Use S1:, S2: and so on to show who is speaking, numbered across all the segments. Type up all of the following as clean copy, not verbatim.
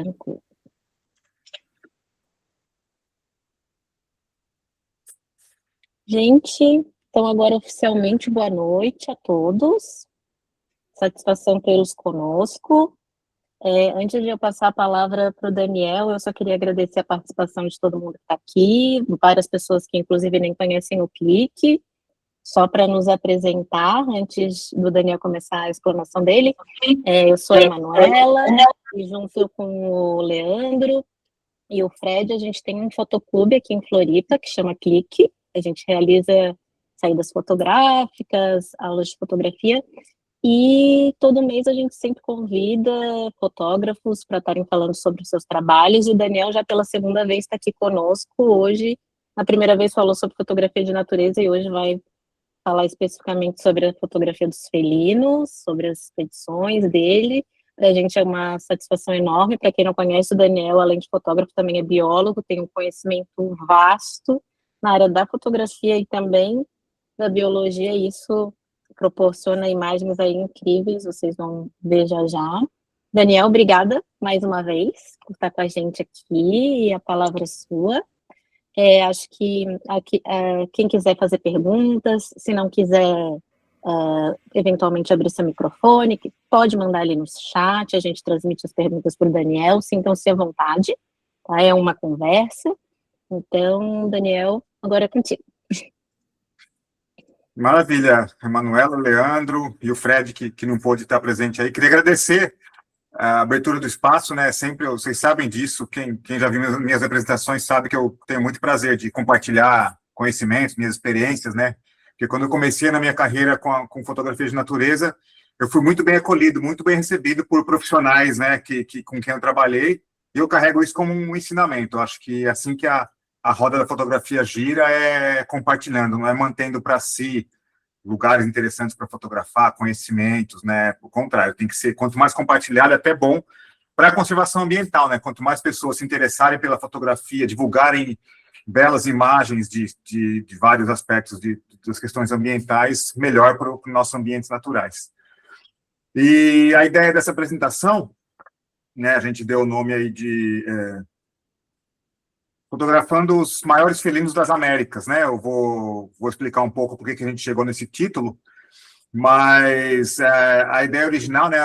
S1: Tranquilo. Gente, então agora oficialmente boa noite a todos. Satisfação tê-los conosco. Antes de eu passar a palavra para o Daniel, eu só queria agradecer a participação de todo mundo que está aqui, várias pessoas que inclusive nem conhecem o Clique, só para nos apresentar, antes do Daniel começar a explanação dele. Eu sou a Emanuela, e junto com o Leandro e o Fred, a gente tem um fotoclube aqui em Floripa, que chama Clique. A gente realiza saídas fotográficas, aulas de fotografia, e todo mês a gente sempre convida fotógrafos para estarem falando sobre os seus trabalhos, e o Daniel já pela segunda vez está aqui conosco hoje. Na primeira vez falou sobre fotografia de natureza e hoje vai falar especificamente sobre a fotografia dos felinos, sobre as expedições dele. Para a gente é uma satisfação enorme. Para quem não conhece, o Daniel, além de fotógrafo, também é biólogo, tem um conhecimento vasto na área da fotografia e também da biologia, e isso proporciona imagens aí incríveis, vocês vão ver já já. Daniel, obrigada mais uma vez por estar com a gente aqui, e a palavra é sua. Acho que aqui, quem quiser fazer perguntas, se não quiser eventualmente abrir seu microfone, pode mandar ali no chat, a gente transmite as perguntas para o Daniel, sintam-se à vontade, tá? É uma conversa. Então, Daniel, agora é contigo.
S2: Maravilha, Emanuela, Leandro e o Fred, que não pôde estar presente aí. Queria agradecer a abertura do espaço, né? Sempre, vocês sabem disso, quem já viu minhas apresentações sabe que eu tenho muito prazer de compartilhar conhecimentos, minhas experiências, né? Porque quando eu comecei na minha carreira com fotografia de natureza, eu fui muito bem acolhido, muito bem recebido por profissionais, né? Com quem eu trabalhei, e eu carrego isso como um ensinamento. Eu acho que assim que a roda da fotografia gira é compartilhando, não é mantendo para si lugares interessantes para fotografar, conhecimentos, né? Por contrário, tem que ser, quanto mais compartilhado, é até bom para a conservação ambiental, né? Quanto mais pessoas se interessarem pela fotografia, divulgarem belas imagens de vários aspectos das questões ambientais, melhor para os nossos ambientes naturais. E a ideia dessa apresentação, né? A gente deu o nome aí de fotografando os maiores felinos das Américas, né? Eu vou explicar um pouco por que a gente chegou nesse título, mas a ideia original, né?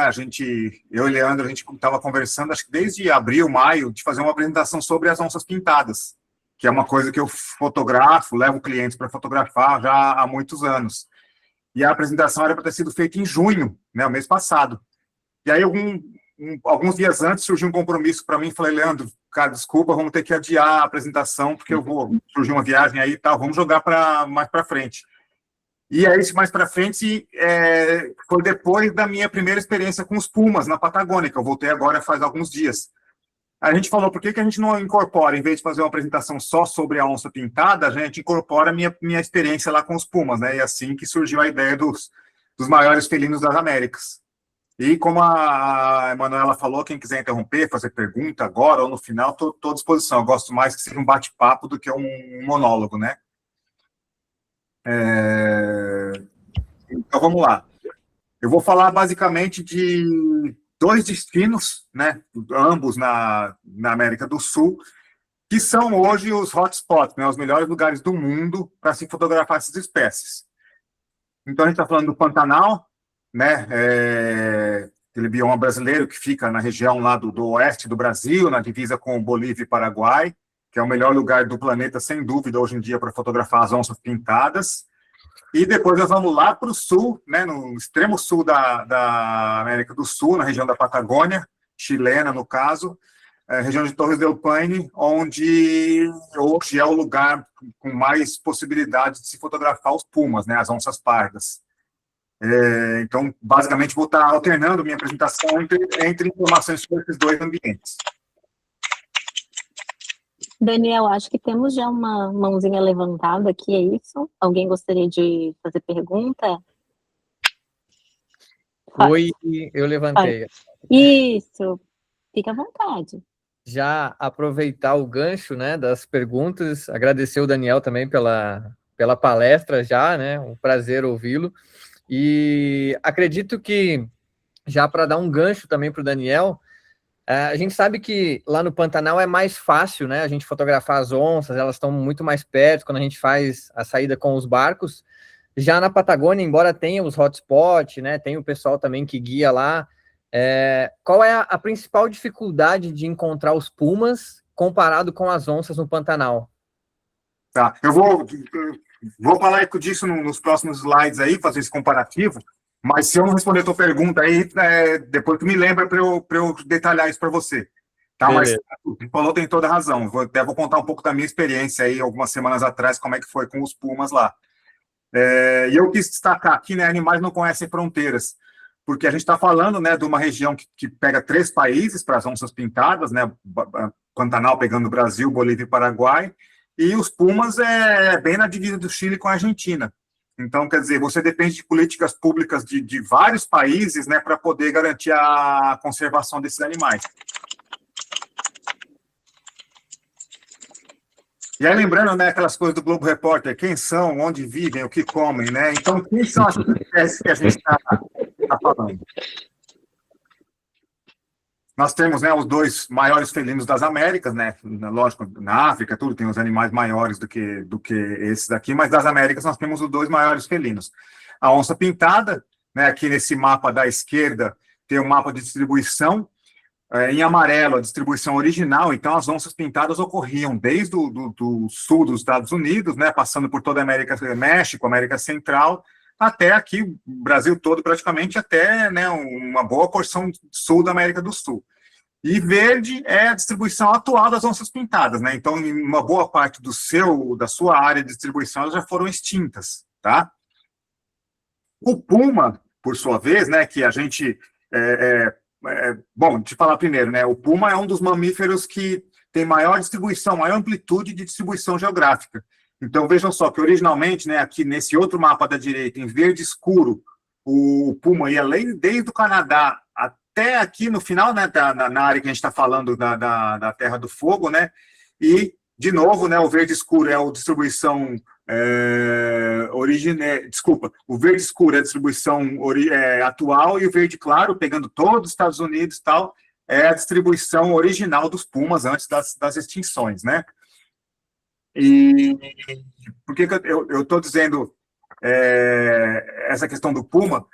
S2: Eu e Leandro, a gente estava conversando, acho que desde abril, maio, de fazer uma apresentação sobre as onças pintadas, que é uma coisa que eu fotografo, levo clientes para fotografar já há muitos anos. E a apresentação era para ter sido feita em junho, né? O mês passado. E aí, alguns dias antes, surgiu um compromisso para mim, falei, Leandro, cara, desculpa, vamos ter que adiar a apresentação, porque surgiu uma viagem aí e tal, vamos jogar mais para frente. E aí, mais para frente, foi depois da minha primeira experiência com os pumas na Patagônia, que eu voltei agora faz alguns dias. A gente falou, por que a gente não incorpora, em vez de fazer uma apresentação só sobre a onça pintada, a gente incorpora a minha experiência lá com os pumas, né? E assim que surgiu a ideia dos maiores felinos das Américas. E como a Emanuela falou, quem quiser interromper, fazer pergunta agora ou no final, estou à disposição. Eu gosto mais que seja um bate-papo do que um monólogo, né? Então, vamos lá. Eu vou falar basicamente de dois destinos, né? Ambos na América do Sul, que são hoje os hotspots, né? Os melhores lugares do mundo para se fotografar essas espécies. Então, a gente está falando do Pantanal, né? Aquele bioma brasileiro que fica na região lá do oeste do Brasil, na divisa com Bolívia e Paraguai, que é o melhor lugar do planeta, sem dúvida, hoje em dia, para fotografar as onças pintadas. E depois nós vamos lá para o sul, né, no extremo sul da América do Sul, na região da Patagônia, chilena, no caso, região de Torres del Paine, onde hoje é o lugar com mais possibilidades de se fotografar os pumas, né, as onças pardas. Então, basicamente, vou estar alternando minha apresentação entre informações sobre esses dois ambientes.
S1: Daniel, acho que temos já uma mãozinha levantada aqui, é isso? Alguém gostaria de fazer pergunta?
S3: Oi, eu levantei.
S1: Isso, fica à vontade.
S3: Já aproveitar o gancho, né, das perguntas, agradecer o Daniel também pela palestra já, né, um prazer ouvi-lo. E acredito que, já para dar um gancho também para o Daniel, A gente sabe que lá no Pantanal é mais fácil, né? A gente fotografar as onças, elas estão muito mais perto quando a gente faz a saída com os barcos. Já na Patagônia, embora tenha os hotspots, né? Tem o pessoal também que guia lá. Qual é a principal dificuldade de encontrar os pumas comparado com as onças no Pantanal?
S2: Tá, eu vou falar disso nos próximos slides aí, fazer esse comparativo, mas se eu não responder a tua pergunta aí, depois tu me lembra para eu detalhar isso para você. Tá, beleza. Mas o Paulo tem toda a razão. Vou contar um pouco da minha experiência aí, algumas semanas atrás, como é que foi com os pumas lá. E eu quis destacar aqui, né, animais não conhecem fronteiras, porque a gente está falando, né, de uma região que pega 3 países para as onças pintadas, né, Pantanal pegando o Brasil, Bolívia e Paraguai, e os pumas bem na divisa do Chile com a Argentina. Então, quer dizer, você depende de políticas públicas de vários países, né, para poder garantir a conservação desses animais. E aí, lembrando, né, aquelas coisas do Globo Repórter, quem são, onde vivem, o que comem, né? Então, quem são as espécies que a gente está falando? Nós temos, né, os 2 maiores felinos das Américas, né? Lógico, na África, tudo tem os animais maiores do que esses daqui, mas das Américas nós temos os 2 maiores felinos. A onça pintada, né, aqui nesse mapa da esquerda, tem um mapa de distribuição. Em amarelo, a distribuição original, então as onças pintadas ocorriam desde do sul dos Estados Unidos, né, passando por toda a América, México, América Central, até aqui, o Brasil todo praticamente, até, né, uma boa porção sul da América do Sul. E verde é a distribuição atual das onças pintadas, né, então em uma boa parte da sua área de distribuição, elas já foram extintas, tá? O puma, por sua vez, né, que a gente... bom, te falar primeiro, né? O puma é um dos mamíferos que tem maior distribuição, maior amplitude de distribuição geográfica. Então, vejam só que originalmente, né, aqui nesse outro mapa da direita, em verde escuro, o puma ia desde o Canadá até aqui no final, né, na área que a gente está falando da Terra do Fogo, né? E, de novo, né, o verde escuro é a distribuição o verde escuro é a distribuição atual e o verde claro, pegando todos os Estados Unidos e tal, é a distribuição original dos pumas antes das extinções, né? E por que eu estou dizendo essa questão do puma?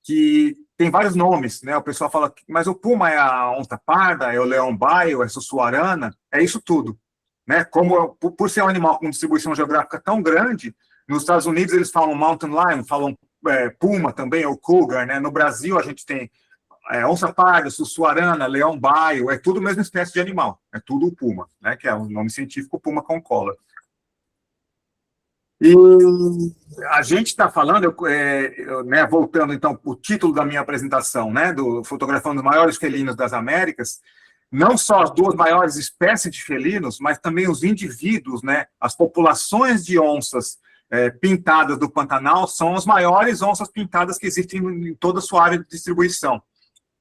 S2: Que tem vários nomes, né? O pessoal fala, mas o puma é a onça parda, é o leão-baio, é a sussuarana, é isso tudo. Né? Como por ser um animal com distribuição geográfica tão grande, nos Estados Unidos eles falam mountain lion, falam puma também, ou cougar, né? No Brasil a gente tem onça parda, sussuarana, leão-baio, é tudo a mesma espécie de animal, é tudo o puma, né? Que é o nome científico puma concolor. E a gente está falando, né, voltando então para o título da minha apresentação, né, fotografando os maiores felinos das Américas, não só as 2 maiores espécies de felinos, mas também os indivíduos, né, as populações de onças pintadas do Pantanal são as maiores onças pintadas que existem em toda a sua área de distribuição.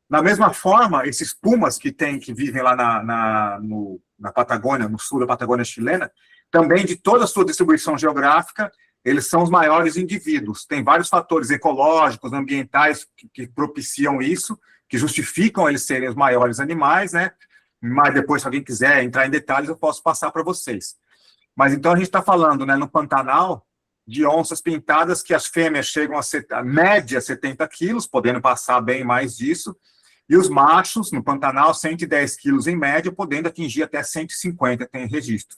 S2: Da mesma forma, esses pumas que vivem lá na Patagônia, no sul da Patagônia chilena, também de toda a sua distribuição geográfica, eles são os maiores indivíduos. Tem vários fatores ecológicos, ambientais que propiciam isso, que justificam eles serem os maiores animais, né? Mas depois, se alguém quiser entrar em detalhes, eu posso passar para vocês. Mas então a gente está falando, né, no Pantanal, de onças pintadas que as fêmeas chegam a média 70 quilos, podendo passar bem mais disso, e os machos, no Pantanal, 110 quilos em média, podendo atingir até 150, tem registro.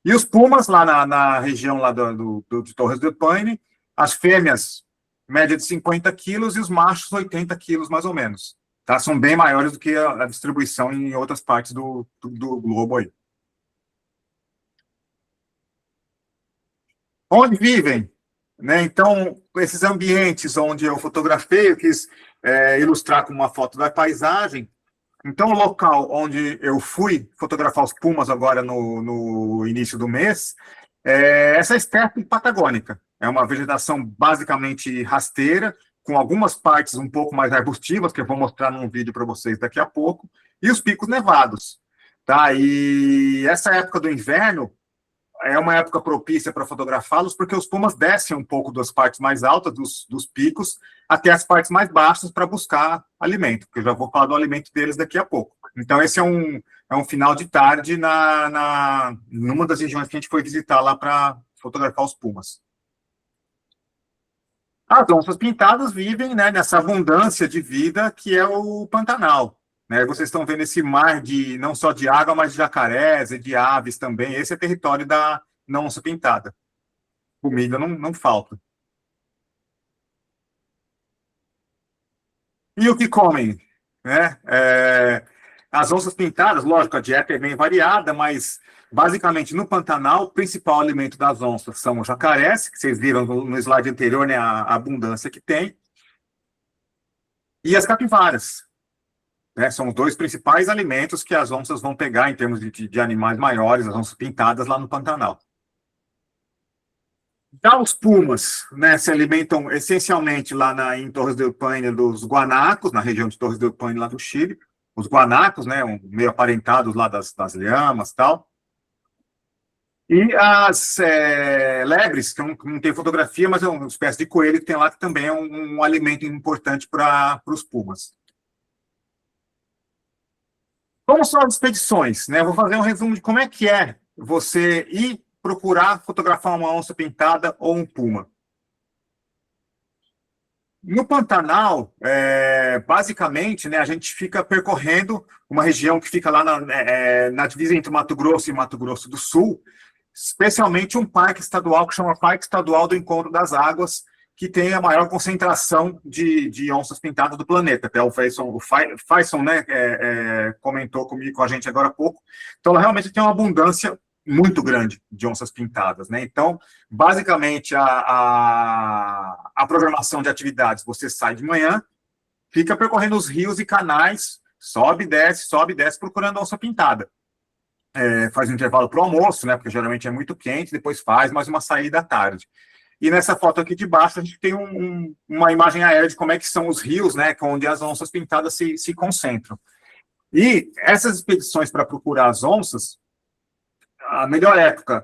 S2: E os pumas, lá na região lá de Torres del Paine, as fêmeas, média de 50 quilos, e os machos, 80 quilos, mais ou menos. Tá? São bem maiores do que a distribuição em outras partes do globo aí. Onde vivem? Né? Então, esses ambientes onde eu fotografei, eu quis ilustrar com uma foto da paisagem. Então, o local onde eu fui fotografar os pumas agora no início do mês, essa estepe patagônica. É uma vegetação basicamente rasteira, com algumas partes um pouco mais arbustivas, que eu vou mostrar num vídeo para vocês daqui a pouco, e os picos nevados. Tá? E essa época do inverno é uma época propícia para fotografá-los, porque os pumas descem um pouco das partes mais altas dos picos até as partes mais baixas para buscar alimento, porque eu já vou falar do alimento deles daqui a pouco. Então, esse é um final de tarde numa das regiões que a gente foi visitar lá para fotografar os pumas. As onças pintadas vivem, né, nessa abundância de vida que é o Pantanal. Né? Vocês estão vendo esse mar não só de água, mas de jacarés e de aves também. Esse é território da onça pintada. Comida não falta. E o que comem? Né? As onças pintadas, lógico, a dieta é bem variada, mas basicamente no Pantanal, o principal alimento das onças são os jacarés, que vocês viram no slide anterior, né, a abundância que tem, e as capivaras. Né, são os dois principais alimentos que as onças vão pegar em termos de animais maiores, as onças pintadas lá no Pantanal. Já os pumas, né, se alimentam essencialmente lá em Torres del Paine dos guanacos, na região de Torres del Paine, lá do Chile. Os guanacos, né, meio aparentados lá das lhamas e tal. E as lebres, que não tem fotografia, mas é uma espécie de coelho que tem lá, que também é um alimento importante para os pumas. Como são as expedições? Né? Eu vou fazer um resumo de como é que é você ir procurar fotografar uma onça pintada ou um puma. No Pantanal, basicamente, né, a gente fica percorrendo uma região que fica lá na divisa entre Mato Grosso e Mato Grosso do Sul, especialmente um parque estadual que chama Parque Estadual do Encontro das Águas, que tem a maior concentração de onças pintadas do planeta. Até o Faison, né, comentou com a gente agora há pouco. Então, ela realmente tem uma abundância muito grande de onças pintadas, né? Então, basicamente, a programação de atividades, você sai de manhã, fica percorrendo os rios e canais, sobe e desce, procurando onça pintada. Faz um intervalo para o almoço, né? Porque geralmente é muito quente, depois faz mais uma saída à tarde. E nessa foto aqui de baixo, a gente tem uma imagem aérea de como é que são os rios, né? Onde as onças pintadas se concentram. E essas expedições para procurar as onças, a melhor época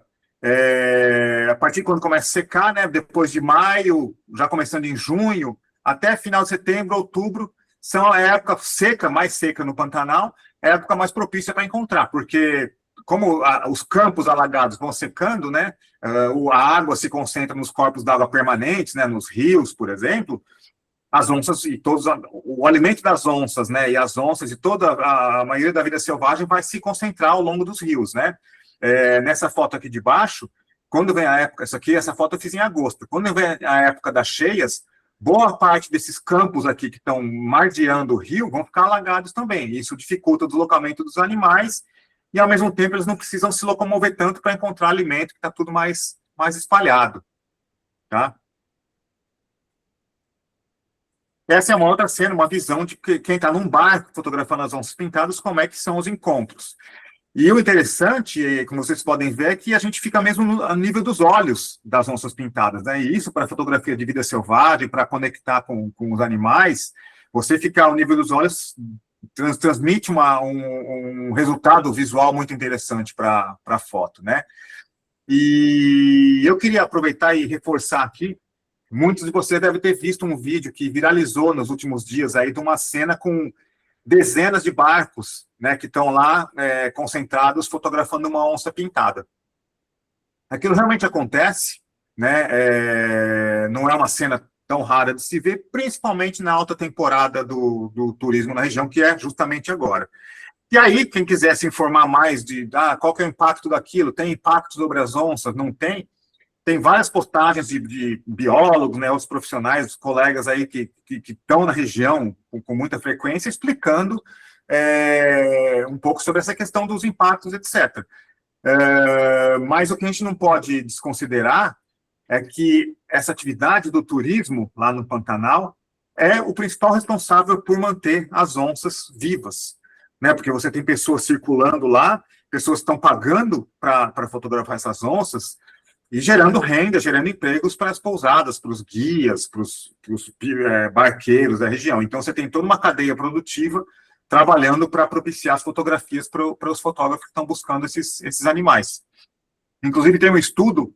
S2: a partir de quando começa a secar, né? Depois de maio, já começando em junho, até final de setembro, outubro, são a época seca, mais seca no Pantanal, é a época mais propícia para encontrar, porque como os campos alagados vão secando, né? A água se concentra nos corpos d'água permanentes, né? Nos rios, por exemplo, as onças e o alimento das onças, né? E as onças e toda a maioria da vida selvagem vai se concentrar ao longo dos rios, né? Nessa foto aqui de baixo, quando vem a época, essa foto eu fiz em agosto, quando vem a época das cheias, boa parte desses campos aqui que estão margeando o rio vão ficar alagados também. Isso dificulta o deslocamento dos animais e, ao mesmo tempo, eles não precisam se locomover tanto para encontrar alimento, que está tudo mais espalhado. Tá? Essa é uma outra cena, uma visão de quem está num barco fotografando as onças pintadas, como é que são os encontros. E o interessante, como vocês podem ver, é que a gente fica mesmo no nível dos olhos das onças pintadas, né? E isso, para fotografia de vida selvagem, para conectar com os animais, você ficar ao nível dos olhos transmite um resultado visual muito interessante para a foto, né? E eu queria aproveitar e reforçar aqui, muitos de vocês devem ter visto um vídeo que viralizou nos últimos dias aí de uma cena com dezenas de barcos, né, que estão lá concentrados fotografando uma onça pintada. Aquilo realmente acontece, né, não é uma cena tão rara de se ver, principalmente na alta temporada do turismo na região, que é justamente agora. E aí, quem quiser se informar mais de qual que é o impacto daquilo, tem impacto sobre as onças, não tem? Tem várias postagens de biólogos, né, outros profissionais, os colegas aí que estão na região com muita frequência, explicando um pouco sobre essa questão dos impactos, etc. Mas o que a gente não pode desconsiderar é que essa atividade do turismo lá no Pantanal é o principal responsável por manter as onças vivas, né? Porque você tem pessoas circulando lá, pessoas que estão pagando para fotografar essas onças, e gerando renda, gerando empregos para as pousadas, para os guias, para os barqueiros da região. Então, você tem toda uma cadeia produtiva trabalhando para propiciar as fotografias para os fotógrafos que estão buscando esses animais. Inclusive, tem um estudo,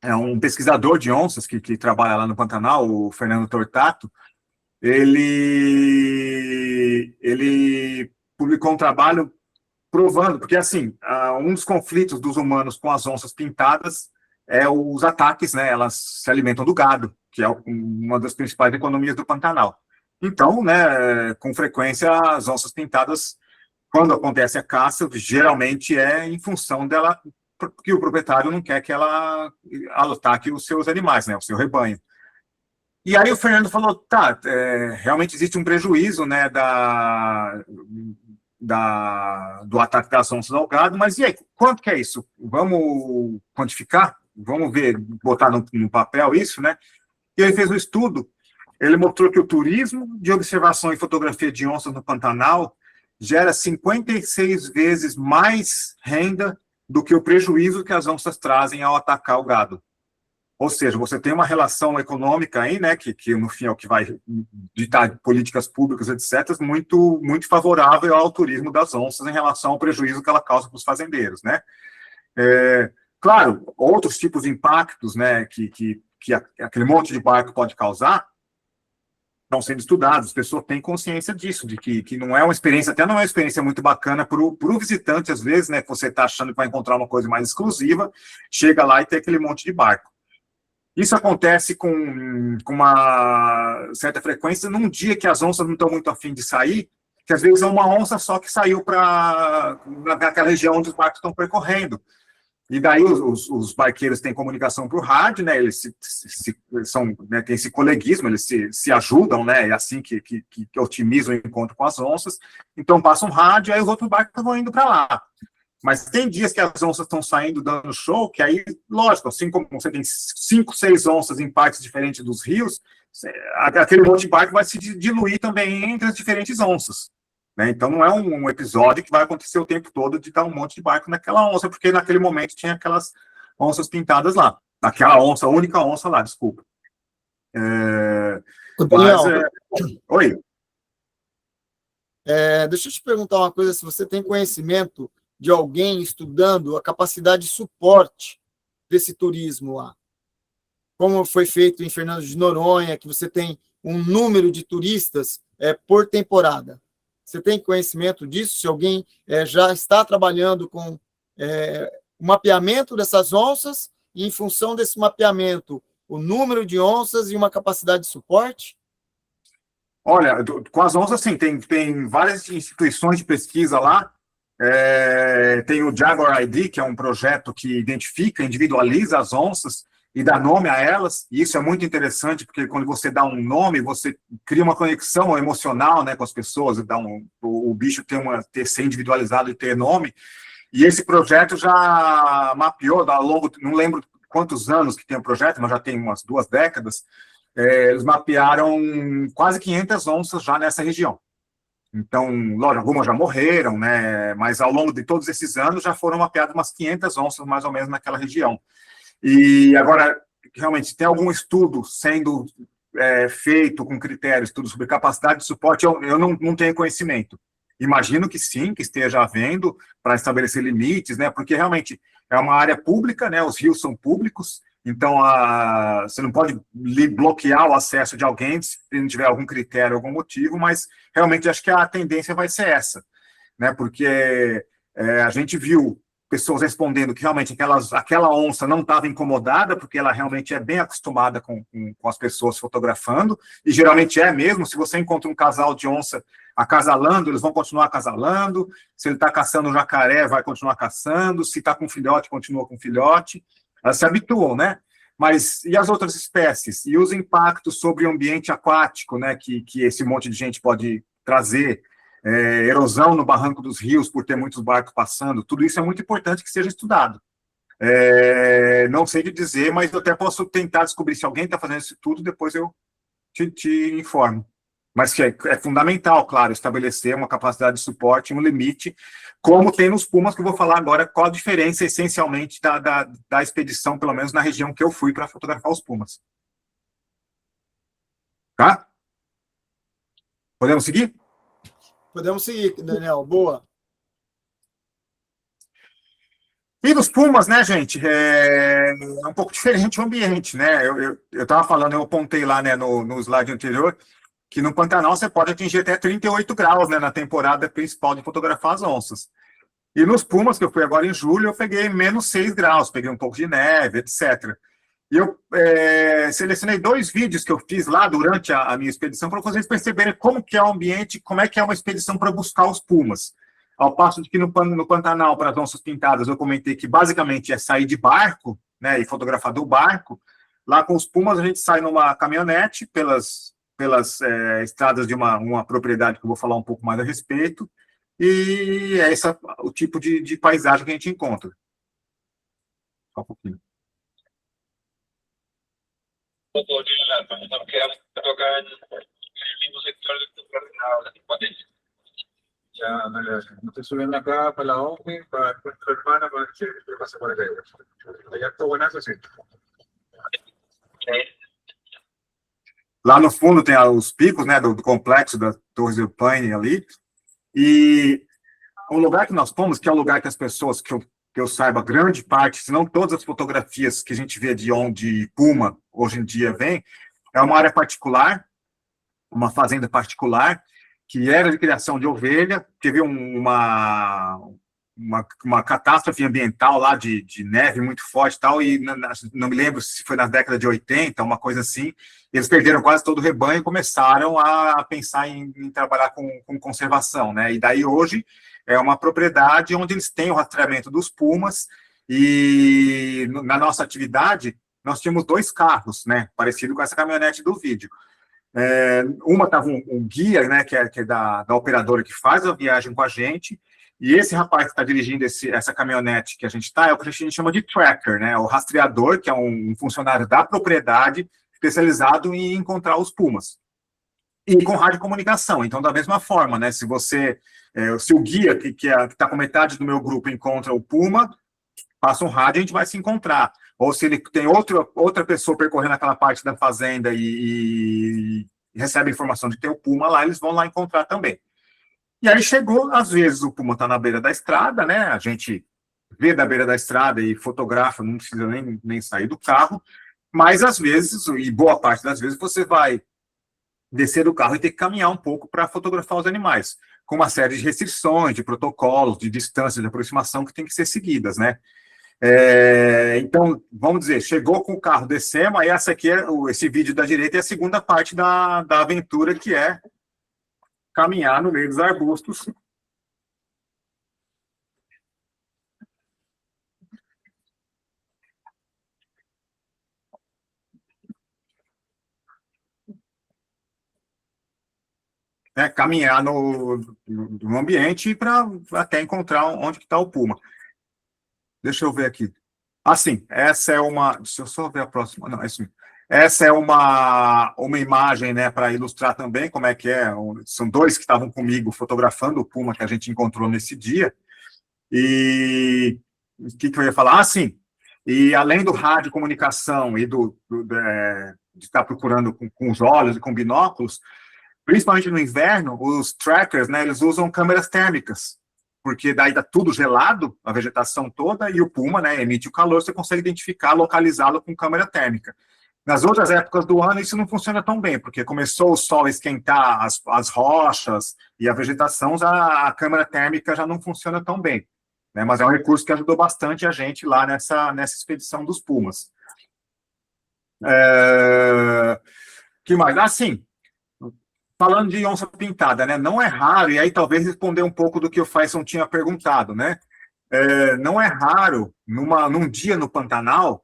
S2: um pesquisador de onças que trabalha lá no Pantanal, o Fernando Tortato, ele publicou um trabalho provando, porque assim, um dos conflitos dos humanos com as onças pintadas é os ataques, né? Elas se alimentam do gado, que é uma das principais economias do Pantanal. Então, né, com frequência, as onças pintadas, quando acontece a caça, geralmente é em função dela, porque o proprietário não quer que ela ataque os seus animais, né, o seu rebanho. E aí o Fernando falou, tá, realmente existe um prejuízo, né, do ataque das onças ao gado, mas e aí, quanto que é isso? Vamos quantificar? Vamos ver, botar no papel isso, né? E ele fez um estudo, ele mostrou que o turismo de observação e fotografia de onças no Pantanal gera 56 vezes mais renda do que o prejuízo que as onças trazem ao atacar o gado. Ou seja, você tem uma relação econômica aí, né, que no fim é o que vai ditar políticas públicas, etc., muito, muito favorável ao turismo das onças em relação ao prejuízo que ela causa para os fazendeiros, né? Claro, outros tipos de impactos, né, que aquele monte de barco pode causar, estão sendo estudados, as pessoas têm consciência disso, de que não é uma experiência, até não é uma experiência muito bacana para o visitante, às vezes, né, que você está achando que vai encontrar uma coisa mais exclusiva, chega lá e tem aquele monte de barco. Isso acontece com uma certa frequência num dia que as onças não estão muito afim de sair, que às vezes é uma onça só que saiu para naquela região onde os barcos estão percorrendo. E daí os barqueiros têm comunicação por rádio, né? Eles são, né, tem esse coleguismo, eles se ajudam, né? É assim que otimizam o encontro com as onças. Então passa um rádio, aí os outros barcos vão indo para lá. Mas tem dias que as onças estão saindo dando show, que aí, lógico, assim como você tem 5, 6 onças em partes diferentes dos rios, aquele monte de barco vai se diluir também entre as diferentes onças. Né? Então não é um episódio que vai acontecer o tempo todo de dar um monte de barco naquela onça, porque naquele momento tinha aquelas onças pintadas lá. Aquela onça, a única onça lá, desculpa. Oi.
S4: Deixa eu te perguntar uma coisa, se você tem conhecimento de alguém estudando a capacidade de suporte desse turismo lá. Como foi feito em Fernando de Noronha, que você tem um número de turistas por temporada. Você tem conhecimento disso? Se alguém já está trabalhando com o mapeamento dessas onças, e em função desse mapeamento, o número de onças e uma capacidade de suporte?
S2: Olha, com as onças, sim, tem várias instituições de pesquisa lá. Tem o Jaguar ID, que é um projeto que identifica, individualiza as onças e dá nome a elas, e isso é muito interessante, porque quando você dá um nome, você cria uma conexão emocional, né, com as pessoas, o bicho ser individualizado e ter nome, e esse projeto já mapeou ao longo, não lembro quantos anos que tem o projeto, mas já tem umas 2 décadas, eles mapearam quase 500 onças já nessa região. Então, lógico, algumas já morreram, né? Mas ao longo de todos esses anos já foram mapeadas umas 500 onças, mais ou menos, naquela região. E agora, realmente, tem algum estudo sendo feito com critérios, estudo sobre capacidade de suporte, eu não tenho conhecimento. Imagino que sim, que esteja havendo para estabelecer limites, né? Porque realmente é uma área pública, né? Os rios são públicos, então você não pode bloquear o acesso de alguém se não tiver algum critério, algum motivo, mas realmente acho que a tendência vai ser essa, né? Porque a gente viu pessoas respondendo que realmente aquela onça não estava incomodada, porque ela realmente é bem acostumada com as pessoas fotografando, e geralmente é mesmo. Se você encontra um casal de onça acasalando, eles vão continuar acasalando. Se ele está caçando um jacaré, vai continuar caçando. Se está com filhote, continua com filhote. Elas se habituam, né? Mas e as outras espécies? E os impactos sobre o ambiente aquático, né? Que esse monte de gente pode trazer, erosão no barranco dos rios por ter muitos barcos passando, tudo isso é muito importante que seja estudado. Não sei te dizer, mas eu até posso tentar descobrir se alguém está fazendo isso tudo, depois eu te informo. Mas que é fundamental, claro, estabelecer uma capacidade de suporte, um limite, como tem nos Pumas, que eu vou falar agora qual a diferença, essencialmente, da expedição, pelo menos na região que eu fui para fotografar os Pumas. Tá? Podemos seguir?
S4: Podemos seguir, Daniel. Boa.
S2: E dos Pumas, né, gente, é um pouco diferente o ambiente, né? Eu estava falando, eu apontei lá, né, no slide anterior, que no Pantanal você pode atingir até 38 graus, né, na temporada principal de fotografar as onças. E nos pumas, que eu fui agora em julho, eu peguei menos 6 graus, peguei um pouco de neve, etc. E eu selecionei 2 vídeos que eu fiz lá durante a minha expedição para vocês perceberem como que é o ambiente, como é que é uma expedição para buscar os pumas. Ao passo de que no Pantanal, para as onças pintadas, eu comentei que basicamente é sair de barco, né, e fotografar do barco. Lá com os pumas, a gente sai numa caminhonete pelas estradas de uma propriedade que eu vou falar um pouco mais a respeito, e é esse o tipo de paisagem que a gente encontra. Só um pouquinho.
S5: Ya, dale, dale. Me estoy subiendo acá para la OMI, para nuestra hermana, para que pase por acá. Allá está buenazo, sí.
S2: Lá no fundo tem os picos, né, do complexo da Torres do Paine ali, e o lugar que nós fomos, que é o lugar que as pessoas, que eu saiba, grande parte, se não todas as fotografias que a gente vê de onde Puma hoje em dia vem, é uma área particular, uma fazenda particular, que era de criação de ovelha, teve uma catástrofe ambiental lá de neve muito forte e tal, e não me lembro se foi na década de 80, uma coisa assim, eles perderam quase todo o rebanho e começaram a pensar em trabalhar com conservação, né? E daí hoje é uma propriedade onde eles têm o rastreamento dos pumas, e na nossa atividade nós tínhamos 2 carros, né? Parecido com essa caminhonete do vídeo. Uma estava um guia, né, que é da operadora que faz a viagem com a gente, e esse rapaz que está dirigindo essa caminhonete que a gente está, é o que a gente chama de tracker, né, o rastreador, que é um funcionário da propriedade especializado em encontrar os pumas. E com radiocomunicação, então da mesma forma, né, se o guia que está com metade do meu grupo encontra o puma, passa um rádio, a gente vai se encontrar. Ou se ele tem outra pessoa percorrendo aquela parte da fazenda e recebe informação de que tem o puma lá, eles vão lá encontrar também. E aí chegou, às vezes o puma está na beira da estrada, né? A gente vê da beira da estrada e fotografa, não precisa nem sair do carro, mas às vezes, e boa parte das vezes, você vai descer do carro e ter que caminhar um pouco para fotografar os animais, com uma série de restrições, de protocolos, de distâncias de aproximação que tem que ser seguidas, né? Então, vamos dizer, chegou com o carro, descemos, aí esse vídeo da direita é a segunda parte da aventura, que é caminhar no meio dos arbustos. Né, caminhar no ambiente para até encontrar onde está o puma. Deixa eu ver aqui. Assim, essa é uma... Deixa eu só ver a próxima. Não, é isso mesmo. Essa é uma imagem, né, para ilustrar também como é que é. São 2 que estavam comigo fotografando o puma que a gente encontrou nesse dia. E o que eu ia falar? Sim. E além do rádio comunicação e de estar procurando com os olhos e com binóculos, principalmente no inverno, os trackers, né, eles usam câmeras térmicas, porque daí está tudo gelado, a vegetação toda, e o puma, né, emite o calor, você consegue identificar, localizá-lo com câmera térmica. Nas outras épocas do ano, isso não funciona tão bem, porque começou o sol a esquentar as rochas e a vegetação, a câmera térmica já não funciona tão bem, né, mas é um recurso que ajudou bastante a gente lá nessa expedição dos pumas. Que mais? Sim. Falando de onça pintada, né? Não é raro, e aí talvez responder um pouco do que o Faison tinha perguntado, né? Não é raro, num dia no Pantanal,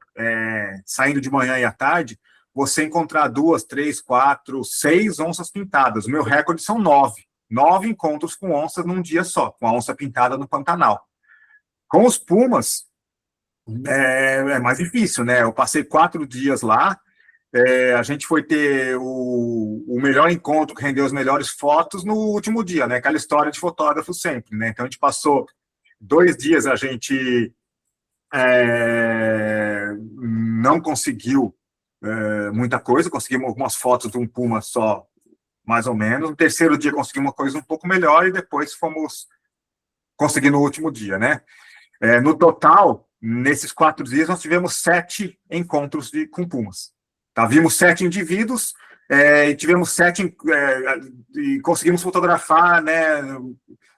S2: saindo de manhã e à tarde, você encontrar 2, 3, 4, 6 onças pintadas. O meu recorde são 9. 9 encontros com onças num dia só, com a onça pintada no Pantanal. Com os pumas, é mais difícil, né? Eu passei 4 dias lá, a gente foi ter o melhor encontro, que rendeu as melhores fotos no último dia, né? Aquela história de fotógrafo sempre, né? Então, a gente passou 2 dias, a gente não conseguiu muita coisa, conseguimos algumas fotos de um puma só, mais ou menos. No terceiro dia, conseguimos uma coisa um pouco melhor, e depois fomos conseguir no último dia, né? No total, nesses 4 dias, nós tivemos 7 encontros com pumas. Tá, vimos 7 indivíduos, e tivemos 7, e conseguimos fotografar, né?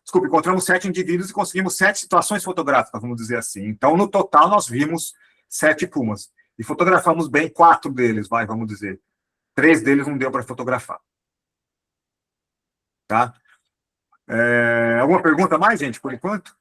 S2: Desculpa, encontramos 7 indivíduos e conseguimos 7 situações fotográficas, vamos dizer assim. Então, no total, nós vimos 7 pumas. E fotografamos bem 4 deles, vamos dizer. 3 deles não deu para fotografar. Tá? Alguma pergunta mais, gente, por enquanto?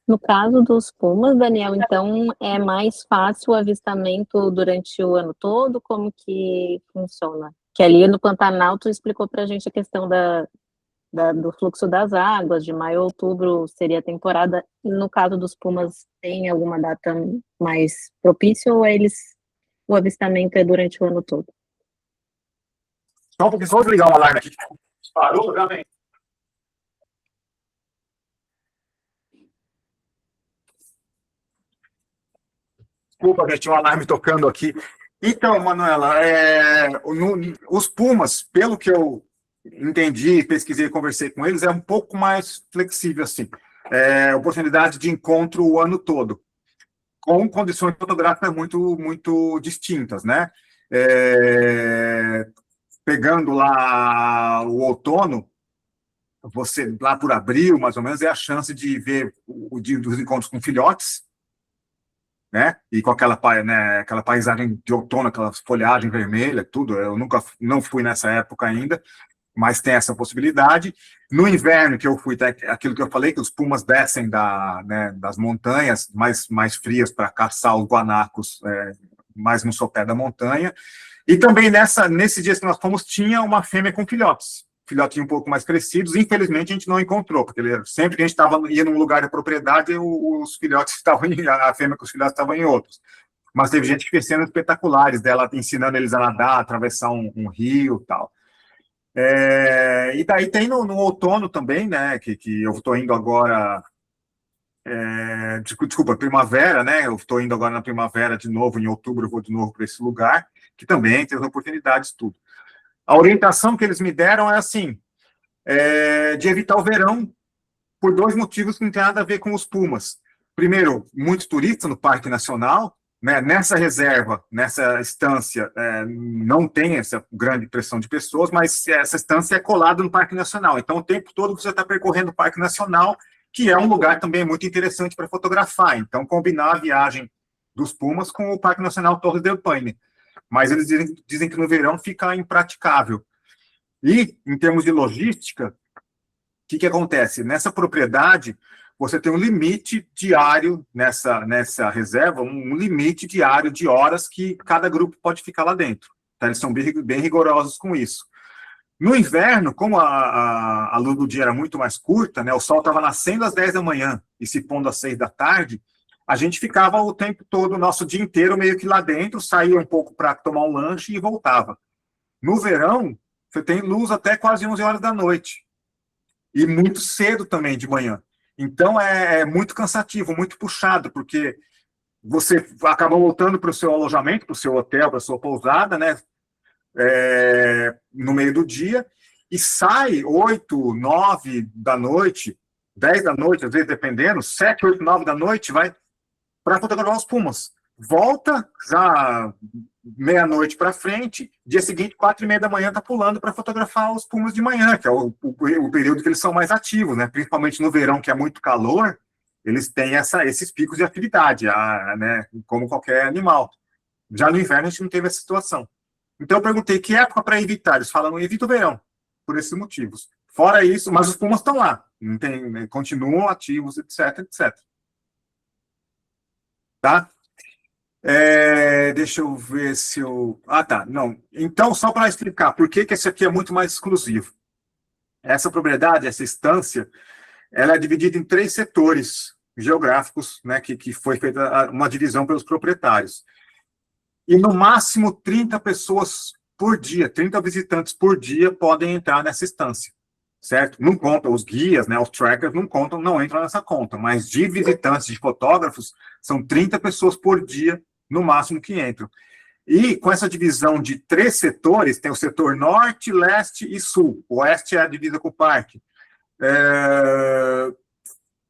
S1: No caso dos pumas, Daniel, então é mais fácil o avistamento durante o ano todo? Como que funciona? Que ali no Pantanal tu explicou para a gente a questão do fluxo das águas, de maio a outubro seria a temporada. No caso dos pumas, tem alguma data mais propícia ou o avistamento é durante o ano todo?
S2: Só porque só ligar o alarme aqui. Parou, já vem. Desculpa, gente, tinha um alarme tocando aqui. Então, Manuela, os pumas, pelo que eu entendi, pesquisei, conversei com eles, é um pouco mais flexível, assim. Oportunidade de encontro o ano todo, com condições fotográficas muito, muito distintas, né? Pegando lá o outono, você, lá por abril, mais ou menos, é a chance de ver dos encontros com filhotes, né? E com aquela paisagem de outono, aquela folhagem vermelha, tudo. Eu não fui nessa época ainda, mas tem essa possibilidade. No inverno, que eu fui, aquilo que eu falei, que os pumas descem das montanhas mais frias para caçar os guanacos mais no sopé da montanha. E também nesses dias que nós fomos, tinha uma fêmea com filhotinhos um pouco mais crescidos. Infelizmente, a gente não encontrou, porque sempre que a gente ia num lugar de propriedade, os filhotes estavam a fêmea com os filhotes estavam em outros. Mas teve gente que fez cenas espetaculares dela ensinando eles a nadar, atravessar um rio e tal. E daí tem no outono também, né, que eu estou indo agora, desculpa, primavera, né, eu estou indo agora na primavera de novo, em outubro eu vou de novo para esse lugar, que também tem as oportunidades, tudo. A orientação que eles me deram é assim, de evitar o verão por 2 motivos que não tem nada a ver com os pumas. Primeiro, muitos turistas no Parque Nacional, né? Nessa reserva, nessa estância, não tem essa grande pressão de pessoas, mas essa estância é colada no Parque Nacional. Então, o tempo todo você está percorrendo o Parque Nacional, que é um lugar também muito interessante para fotografar. Então, combinar a viagem dos pumas com o Parque Nacional Torres del Paine. Mas eles dizem que no verão fica impraticável. E, em termos de logística, o que acontece? Nessa propriedade, você tem um limite diário nessa reserva, um limite diário de horas que cada grupo pode ficar lá dentro. Tá? Eles são bem rigorosos com isso. No inverno, como a luz do dia era muito mais curta, né, o sol estava nascendo às 10 da manhã e se pondo às 6 da tarde, a gente ficava o tempo todo, o nosso dia inteiro, meio que lá dentro, saía um pouco para tomar um lanche e voltava. No verão, você tem luz até quase 11 horas da noite. E muito cedo também, de manhã. Então, é muito cansativo, muito puxado, porque você acaba voltando para o seu alojamento, para o seu hotel, para a sua pousada, né? No meio do dia, e sai 8, 9 da noite, 10 da noite, às vezes dependendo, 7, 8, 9 da noite, vai para fotografar os pumas. Volta já meia-noite para frente, dia seguinte, 4:30 da manhã, está pulando para fotografar os pumas de manhã, que é o período que eles são mais ativos, né? Principalmente no verão, que é muito calor, eles têm esses picos de atividade, né? Como qualquer animal. Já no inverno, a gente não teve essa situação. Então, eu perguntei que época para evitar. Eles falam, evita o verão, por esses motivos. Fora isso, mas os pumas estão lá, continuam ativos, etc, etc. Tá? Deixa eu ver se eu... tá, não. Então, só para explicar por que esse aqui é muito mais exclusivo. Essa propriedade, essa estância, ela é dividida em 3 setores geográficos, né, que foi feita uma divisão pelos proprietários. E, no máximo, 30 pessoas por dia, 30 visitantes por dia podem entrar nessa estância, certo? Não conta os guias, né, os trackers não entram nessa conta, mas de visitantes, de fotógrafos, são 30 pessoas por dia, no máximo, que entram. E com essa divisão de 3 setores, tem o setor norte, leste e sul. O oeste é a divisa com o parque.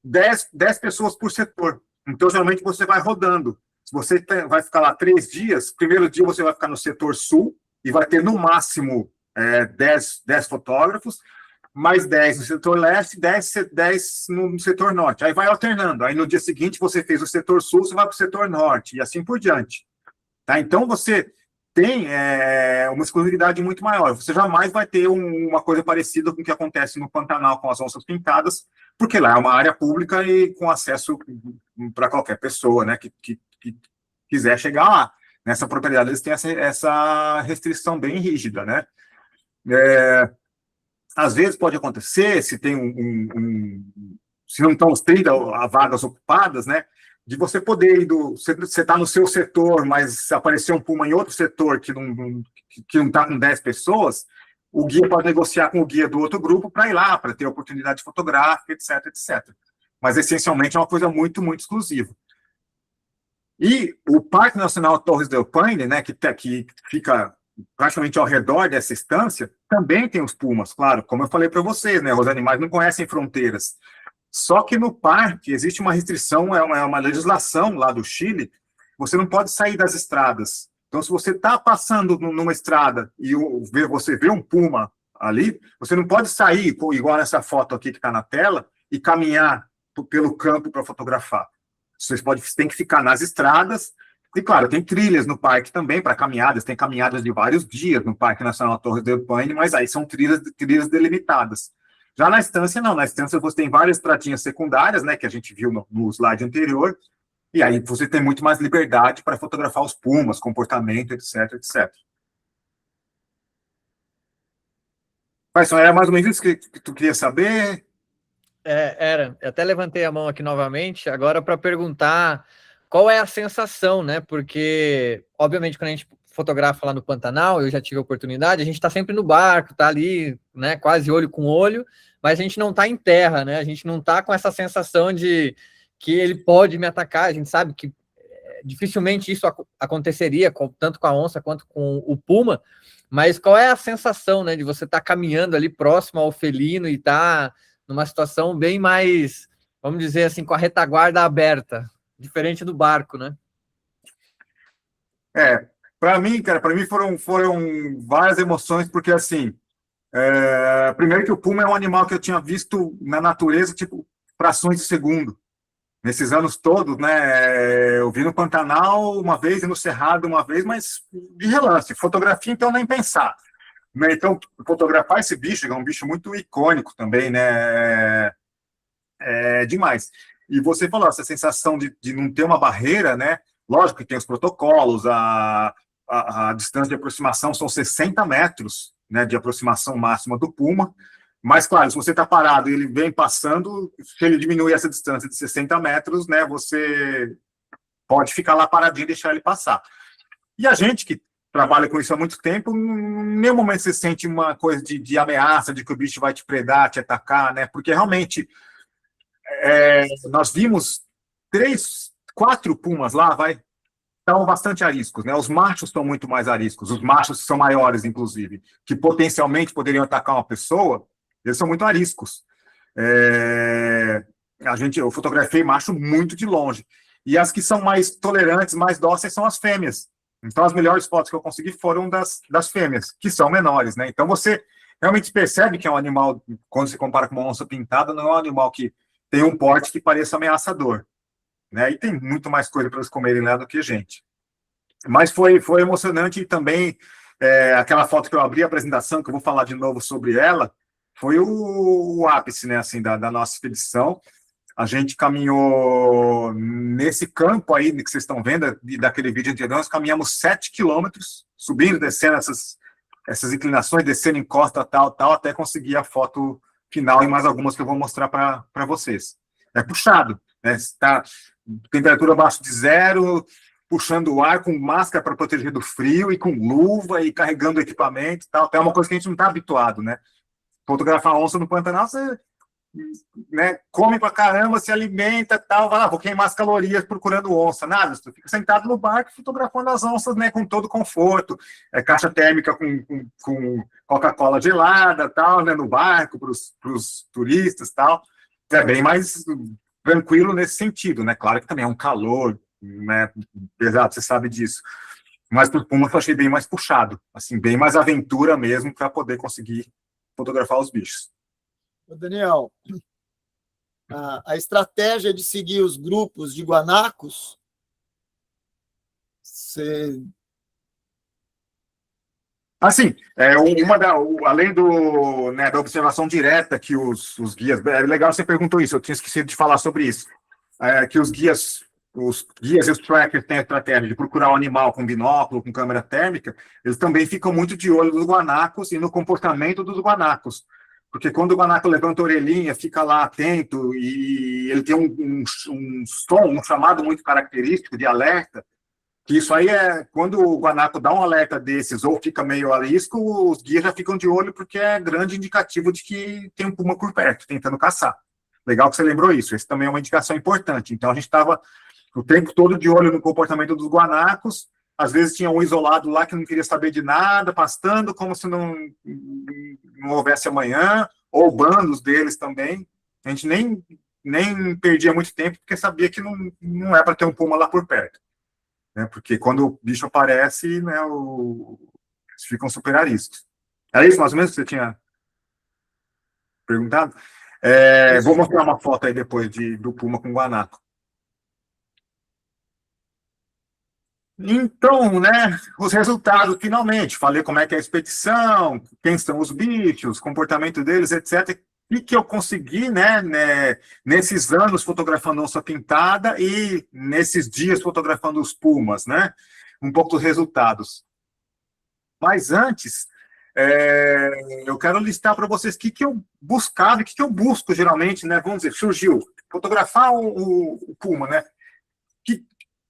S2: 10 pessoas por setor. Então, geralmente, você vai rodando. Se você vai ficar lá 3 dias, primeiro dia você vai ficar no setor sul e vai ter no máximo 10 fotógrafos, mais 10 no setor leste, 10 no setor norte. Aí vai alternando. Aí no dia seguinte você fez o setor sul, você vai para o setor norte, e assim por diante. Tá? Então você tem uma exclusividade muito maior. Você jamais vai ter uma coisa parecida com o que acontece no Pantanal com as onças pintadas, porque lá é uma área pública e com acesso para qualquer pessoa, né, que quiser chegar lá. Nessa propriedade eles têm essa restrição bem rígida, né? Às vezes pode acontecer, se tem se não estão os 30 vagas ocupadas, né, de você poder ir você está no seu setor, mas se aparecer um puma em outro setor que não está com 10 pessoas, o guia pode negociar com o guia do outro grupo para ir lá, para ter oportunidade fotográfica, etc, etc. Mas, essencialmente, é uma coisa muito, muito exclusiva. E o Parque Nacional Torres del Paine, né, que fica praticamente ao redor dessa estância, também tem os pumas, claro, como eu falei para vocês, né, os animais não conhecem fronteiras. Só que no parque existe uma restrição, é uma legislação lá do Chile, você não pode sair das estradas. Então, se você está passando numa estrada e você vê um puma ali, você não pode sair, igual nessa foto aqui que está na tela, e caminhar pelo campo para fotografar. Você tem que ficar nas estradas, e claro, tem trilhas no parque também para caminhadas, tem caminhadas de vários dias no Parque Nacional Torres del Paine, mas aí são trilhas delimitadas. Já na estância, não. Na estância você tem várias pratinhas secundárias, né, que a gente viu no slide anterior, e aí você tem muito mais liberdade para fotografar os pumas, comportamento, etc, etc. Mas era mais ou menos isso que tu queria saber?
S3: Era. Eu até levantei a mão aqui novamente, agora para perguntar qual é a sensação, né? Porque, obviamente, quando a gente fotografa lá no Pantanal, eu já tive a oportunidade, a gente está sempre no barco, tá ali, né, quase olho com olho, mas a gente não está em terra, né? A gente não está com essa sensação de que ele pode me atacar. A gente sabe que dificilmente isso aconteceria, tanto com a onça quanto com o puma, mas qual é a sensação, né, de você estar caminhando ali próximo ao felino e estar numa situação bem mais, vamos dizer assim, com a retaguarda aberta, diferente do barco, né?
S2: Para mim, cara, foram várias emoções, porque assim, primeiro que o puma é um animal que eu tinha visto na natureza, tipo, frações de segundo. Nesses anos todos, né, eu vi no Pantanal uma vez e no Cerrado uma vez, mas de relance. Fotografia, então, nem pensar. Então, fotografar esse bicho, é um bicho muito icônico também, né, é demais. E você falou, essa sensação de não ter uma barreira, né, lógico que tem os protocolos, a distância de aproximação são 60 metros, né, de aproximação máxima do puma, mas, claro, se você está parado e ele vem passando, se ele diminuir essa distância de 60 metros, né, você pode ficar lá paradinho e deixar ele passar. E a gente que trabalha com isso há muito tempo, em nenhum momento você sente uma coisa de ameaça, de que o bicho vai te predar, te atacar, né, porque realmente nós vimos 4 pumas lá, estavam bastante ariscos, né? Os machos estão muito mais ariscos, os machos são maiores, inclusive, que potencialmente poderiam atacar uma pessoa, eles são muito ariscos. Eu fotografei macho muito de longe. E as que são mais tolerantes, mais dóceis, são as fêmeas. Então, as melhores fotos que eu consegui foram das fêmeas, que são menores, né? Então, você realmente percebe que é um animal, quando se compara com uma onça pintada, não é um animal que tem um porte que pareça ameaçador, né? E tem muito mais coisa para eles comerem lá do que gente. Mas foi emocionante e também aquela foto que eu abri a apresentação, que eu vou falar de novo sobre ela, foi o ápice, né, assim, da nossa expedição. A gente caminhou nesse campo aí que vocês estão vendo, daquele vídeo anterior, nós caminhamos 7 quilômetros, subindo, descendo essas inclinações, descendo em costa, tal, até conseguir a foto final e mais algumas que eu vou mostrar para vocês. É puxado, né? Está temperatura abaixo de 0, puxando o ar com máscara para proteger do frio e com luva e carregando equipamento e tal. É uma coisa que a gente não está habituado, né? Fotografar onça no Pantanal, você, né, come pra caramba, se alimenta, tal, vai lá, vou queimar as calorias procurando onça, nada, você fica sentado no barco fotografando as onças, né, com todo conforto, caixa térmica com Coca-Cola gelada, tal, né, no barco, para os turistas, tal, é bem mais tranquilo nesse sentido, né, claro que também é um calor né, pesado, você sabe disso. Mas para o puma eu achei bem mais puxado, assim, bem mais aventura mesmo para poder conseguir fotografar os bichos.
S4: Daniel, a estratégia de seguir os grupos de guanacos, você...
S2: Assim, além da observação direta que os guias... É legal você perguntou isso, eu tinha esquecido de falar sobre isso. Que os guias e os trackers têm a estratégia de procurar o animal com binóculo, com câmera térmica, eles também ficam muito de olho nos guanacos e no comportamento dos guanacos. Porque quando o guanaco levanta a orelhinha, fica lá atento e ele tem um som, um chamado muito característico de alerta, que isso aí quando o guanaco dá um alerta desses ou fica meio arisco, os guias já ficam de olho porque é grande indicativo de que tem um puma por perto, tentando caçar. Legal que você lembrou isso, esse também é uma indicação importante. Então, a gente estava o tempo todo de olho no comportamento dos guanacos, às vezes tinha um isolado lá que não queria saber de nada, pastando como se não houvesse amanhã, ou bandos deles também. A gente nem perdia muito tempo, porque sabia que não é para ter um puma lá por perto. Né, porque quando o bicho aparece, né, eles ficam super ariscos. É isso mais ou menos que você tinha perguntado? Vou mostrar uma foto aí depois do puma com guanaco. Então, né, os resultados, finalmente. Falei como é que é a expedição, quem são os bichos, comportamento deles, etc. E que eu consegui, né, nesses anos fotografando onça pintada e nesses dias fotografando os pumas, né? Um pouco dos resultados. Mas antes, eu quero listar para vocês o que eu buscava, o que eu busco geralmente, né? Vamos dizer, surgiu fotografar o puma, né?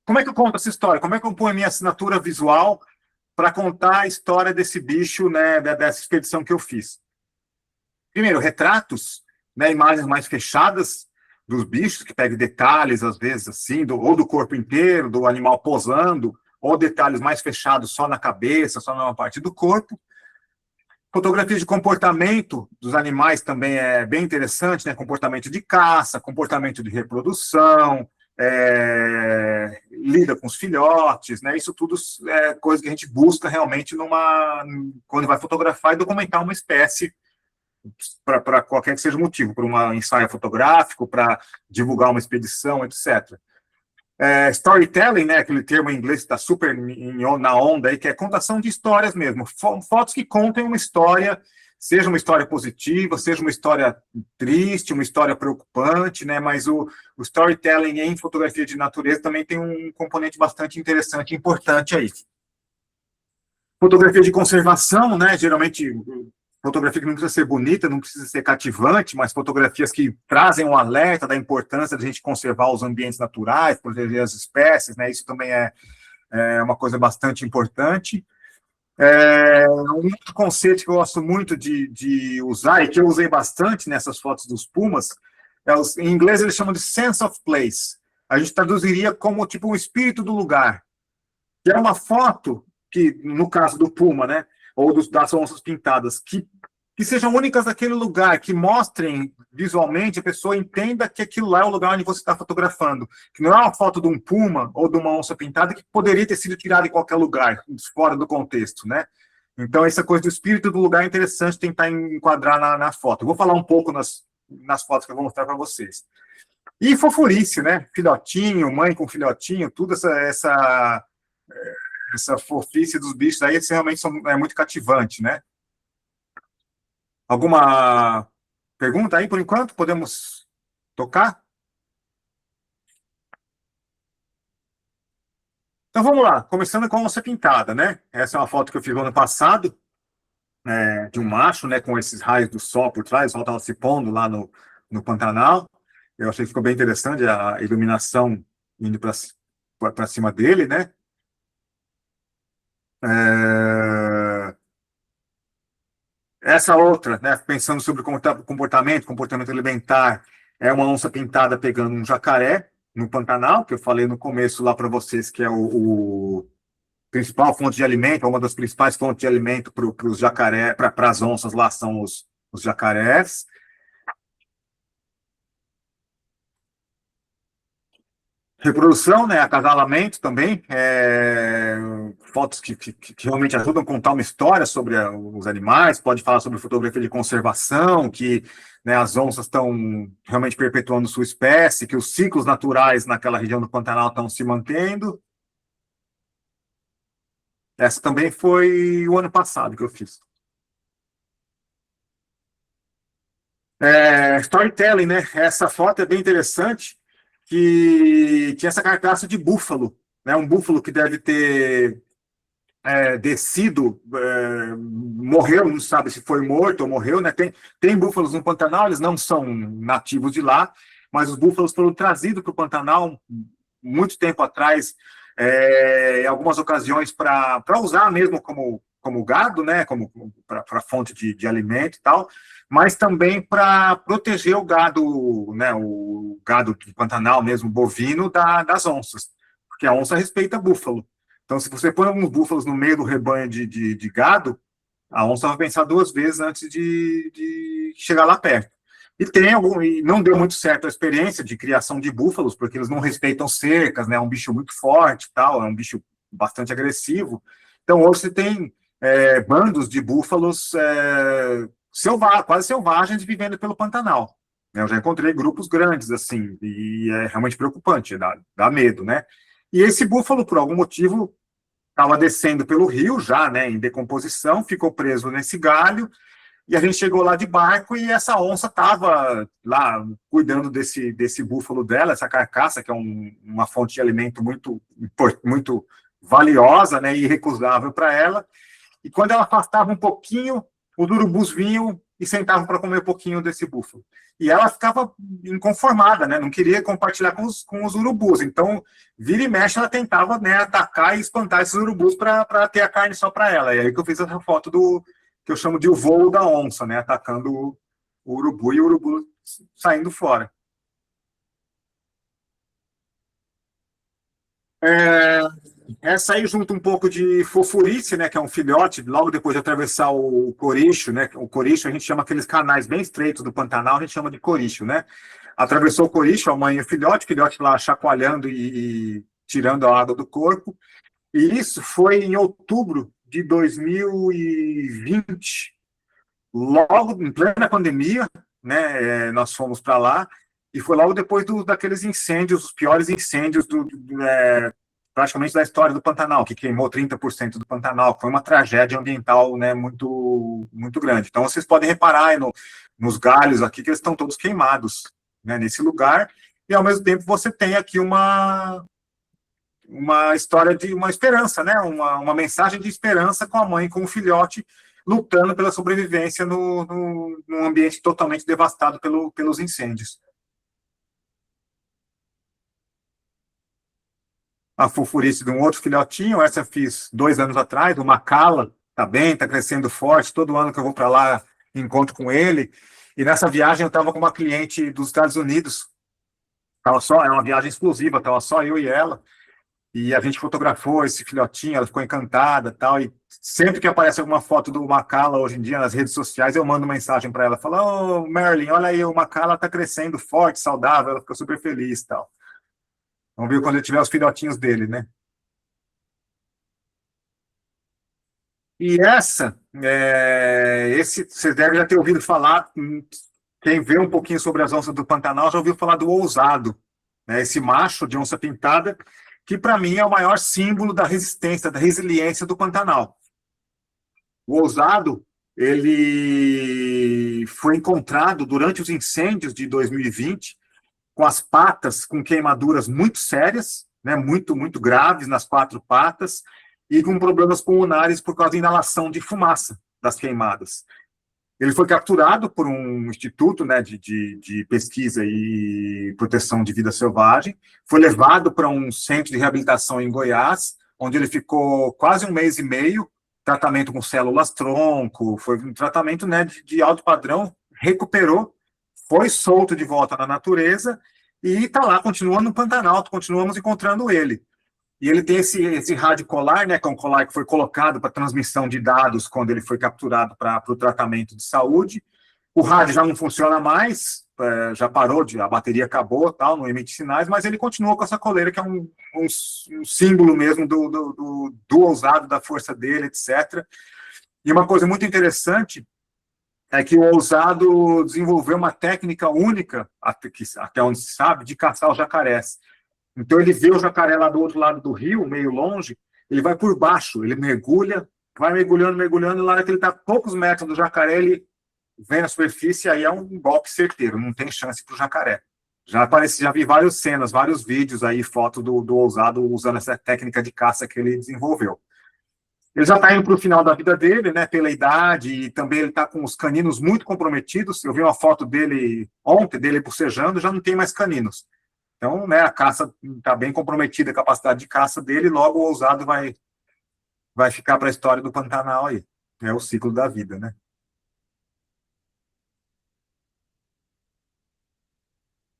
S2: Como é que eu conto essa história? Como é que eu ponho a minha assinatura visual para contar a história desse bicho, né, dessa expedição que eu fiz? Primeiro, retratos, né, imagens mais fechadas dos bichos, que pegam detalhes, às vezes, assim, ou do corpo inteiro, do animal posando, ou detalhes mais fechados só na cabeça, só numa parte do corpo. Fotografia de comportamento dos animais também é bem interessante, né? Comportamento de caça, comportamento de reprodução, lida com os filhotes, né? Isso tudo é coisa que a gente busca realmente quando vai fotografar e documentar uma espécie para qualquer que seja o motivo, para um ensaio fotográfico, para divulgar uma expedição, etc. Storytelling, né, aquele termo em inglês que está super na onda aí, que é contação de histórias mesmo, fotos que contem uma história, seja uma história positiva, seja uma história triste, uma história preocupante, né, mas o storytelling em fotografia de natureza também tem um componente bastante interessante e importante aí. Fotografia de conservação, né, geralmente fotografia que não precisa ser bonita, não precisa ser cativante, mas fotografias que trazem um alerta da importância de a gente conservar os ambientes naturais, proteger as espécies, né? Isso também é uma coisa bastante importante. Um outro conceito que eu gosto muito de usar, e que eu usei bastante nessas fotos dos pumas, em inglês eles chamam de sense of place. A gente traduziria como tipo um espírito do lugar. Que é uma foto que, no caso do puma, né? Ou das onças pintadas, que sejam únicas daquele lugar, que mostrem visualmente, a pessoa entenda que aquilo lá é o lugar onde você está fotografando, que não é uma foto de um puma ou de uma onça pintada que poderia ter sido tirada em qualquer lugar, fora do contexto, né? Então, essa coisa do espírito do lugar é interessante tentar enquadrar na foto. Eu vou falar um pouco nas fotos que eu vou mostrar para vocês. E fofurice, né? Filhotinho, mãe com filhotinho, tudo essa fofice dos bichos aí, realmente é muito cativante, né? Alguma pergunta aí, por enquanto? Podemos tocar? Então, vamos lá. Começando com a onça pintada, né? Essa é uma foto que eu fiz no ano passado, de um macho, né? Com esses raios do sol por trás, o sol estava se pondo lá no Pantanal. Eu achei que ficou bem interessante a iluminação indo para cima dele, né? Essa outra, né, pensando sobre comportamento alimentar, é uma onça pintada pegando um jacaré no Pantanal, que eu falei no começo lá para vocês, que é o principal fonte de alimento, uma das principais fontes de alimento para os jacaré, para as onças lá são os jacarés. reprodução, né, acasalamento também, fotos que realmente ajudam a contar uma história sobre os animais, pode falar sobre fotografia de conservação, que, né, as onças estão realmente perpetuando sua espécie, que os ciclos naturais naquela região do Pantanal estão se mantendo. Essa também foi o ano passado que eu fiz. Storytelling, né? Essa foto é bem interessante, que tinha essa carcaça de búfalo, né? Um búfalo que deve ter descido, morreu, não sabe se foi morto ou morreu, né? Tem búfalos no Pantanal, eles não são nativos de lá, mas os búfalos foram trazidos para o Pantanal muito tempo atrás, em algumas ocasiões para usar mesmo como gado, né? Para fonte de alimento e tal, mas também para proteger o gado, né? O gado do Pantanal mesmo, bovino, das onças, porque a onça respeita búfalo. Então, se você põe alguns búfalos no meio do rebanho de gado, a onça vai pensar 2 vezes antes de chegar lá perto. E não deu muito certo a experiência de criação de búfalos, porque eles não respeitam cercas, né? É um bicho muito forte, tal, é um bicho bastante agressivo. Então, hoje você tem bandos de búfalos quase selvagens vivendo pelo Pantanal. Eu já encontrei grupos grandes, assim, e é realmente preocupante, dá medo, né? E esse búfalo, por algum motivo, estava descendo pelo rio já, né, em decomposição, ficou preso nesse galho, e a gente chegou lá de barco e essa onça estava lá cuidando desse búfalo dela, essa carcaça, que é uma fonte de alimento muito, muito valiosa, né, e irrecusável para ela. E quando ela afastava um pouquinho, os urubus vinham e sentavam para comer um pouquinho desse búfalo. E ela ficava inconformada, né? Não queria compartilhar com os urubus. Então, vira e mexe, ela tentava, né, atacar e espantar esses urubus para ter a carne só para ela. E aí que eu fiz essa foto que eu chamo de o voo da onça, né? Atacando o urubu e o urubu saindo fora. Essa aí junta um pouco de fofurice, né, que é um filhote, logo depois de atravessar o coricho, né, o coricho a gente chama aqueles canais bem estreitos do Pantanal, a gente chama de coricho, né, atravessou o coricho, a mãe e o filhote lá chacoalhando e tirando a água do corpo, e isso foi em outubro de 2020, logo em plena pandemia, né, nós fomos para lá, e foi logo depois daqueles incêndios, os piores incêndios praticamente da história do Pantanal, que queimou 30% do Pantanal, foi uma tragédia ambiental, né, muito, muito grande. Então, vocês podem reparar aí nos galhos aqui, que eles estão todos queimados, né, nesse lugar, e ao mesmo tempo você tem aqui uma história de uma esperança, né, uma mensagem de esperança com a mãe, com o filhote, lutando pela sobrevivência num ambiente totalmente devastado pelos incêndios. A fofurice de um outro filhotinho, essa eu fiz 2 anos atrás, do Macala, tá bem, tá crescendo forte, todo ano que eu vou para lá, encontro com ele, e nessa viagem eu estava com uma cliente dos Estados Unidos, é uma viagem exclusiva, estava só eu e ela, e a gente fotografou esse filhotinho, ela ficou encantada, tal, e sempre que aparece alguma foto do Macala hoje em dia nas redes sociais, eu mando mensagem para ela, falo, ô, Marilyn, olha aí, o Macala tá crescendo forte, saudável, ela fica super feliz, tal. Vamos ver quando ele tiver os filhotinhos dele, né? E você deve já ter ouvido falar, quem vê um pouquinho sobre as onças do Pantanal já ouviu falar do ousado, né? Esse macho de onça pintada, que para mim é o maior símbolo da resistência, da resiliência do Pantanal. O ousado, ele foi encontrado durante os incêndios de 2020, com as patas com queimaduras muito sérias, né, muito, muito graves nas 4 patas, e com problemas pulmonares por causa da inalação de fumaça das queimadas. Ele foi capturado por um instituto, né, de pesquisa e proteção de vida selvagem, foi levado para um centro de reabilitação em Goiás, onde ele ficou quase 1 mês e meio, tratamento com células-tronco, foi um tratamento, né, de alto padrão, recuperou, foi solto de volta na natureza e está lá, continua no Pantanal, continuamos encontrando ele. E ele tem esse rádio colar, né, que é um colar que foi colocado para transmissão de dados quando ele foi capturado para o tratamento de saúde. O rádio já não funciona mais, já parou, a bateria acabou, tal, não emite sinais, mas ele continua com essa coleira, que é um símbolo mesmo do ousado, da força dele, etc. E uma coisa muito interessante é que o ousado desenvolveu uma técnica única, até onde se sabe, de caçar os jacarés. Então, ele vê o jacaré lá do outro lado do rio, meio longe, ele vai por baixo, ele mergulha, vai mergulhando, mergulhando, e lá que ele está a poucos metros do jacaré, ele vem na superfície, aí é um golpe certeiro, não tem chance para o jacaré. Já vi várias cenas, vários vídeos aí, foto do ousado usando essa técnica de caça que ele desenvolveu. Ele já está indo para o final da vida dele, né, pela idade, e também ele está com os caninos muito comprometidos. Eu vi uma foto dele ontem, dele bocejando, já não tem mais caninos. Então, né, a caça está bem comprometida, a capacidade de caça dele, logo o ousado vai ficar para a história do Pantanal aí. É o ciclo da vida, né?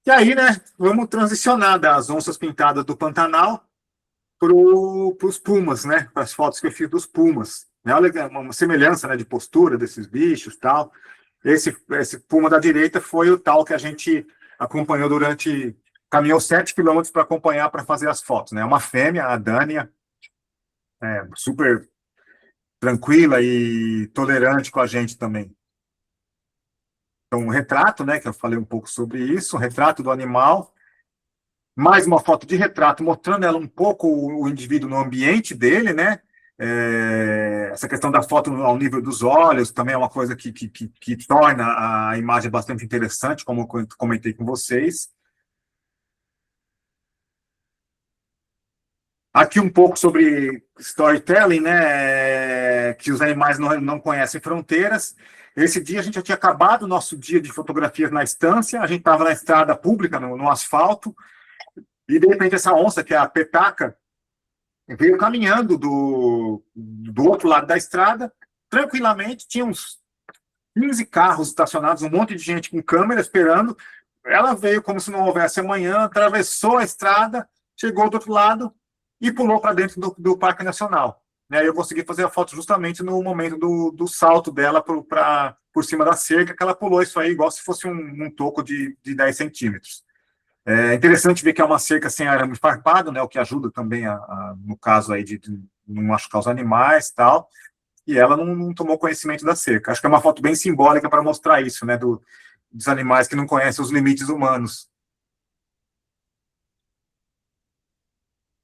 S2: E aí, né, vamos transicionar das onças pintadas do Pantanal para os pumas, né, para as fotos que eu fiz dos pumas. Né, olha uma semelhança, né, de postura desses bichos, tal. Esse puma da direita foi o tal que a gente acompanhou caminhou 7 quilômetros para acompanhar, para fazer as fotos, né? Uma fêmea, a Dânia, super tranquila e tolerante com a gente também. Então, um retrato, né, que eu falei um pouco sobre isso, um retrato do animal, mais uma foto de retrato, mostrando ela um pouco o indivíduo no ambiente dele, né? Essa questão da foto ao nível dos olhos também é uma coisa que torna a imagem bastante interessante, como eu comentei com vocês. Aqui um pouco sobre storytelling, né? Que os animais não conhecem fronteiras. Esse dia a gente já tinha acabado o nosso dia de fotografias na estância, a gente estava na estrada pública, no asfalto, e de repente essa onça, que é a petaca, veio caminhando do outro lado da estrada, tranquilamente, tinha uns 15 carros estacionados, um monte de gente com câmera esperando. Ela veio como se não houvesse amanhã, atravessou a estrada, chegou do outro lado e pulou para dentro do Parque Nacional. Né? Eu consegui fazer a foto justamente no momento do salto dela por cima da cerca, que ela pulou isso aí igual se fosse um toco de 10 centímetros. É interessante ver que é uma cerca sem arame farpado, né, o que ajuda também, no caso aí de não machucar os animais e tal, e ela não tomou conhecimento da cerca. Acho que é uma foto bem simbólica para mostrar isso, né, dos animais que não conhecem os limites humanos.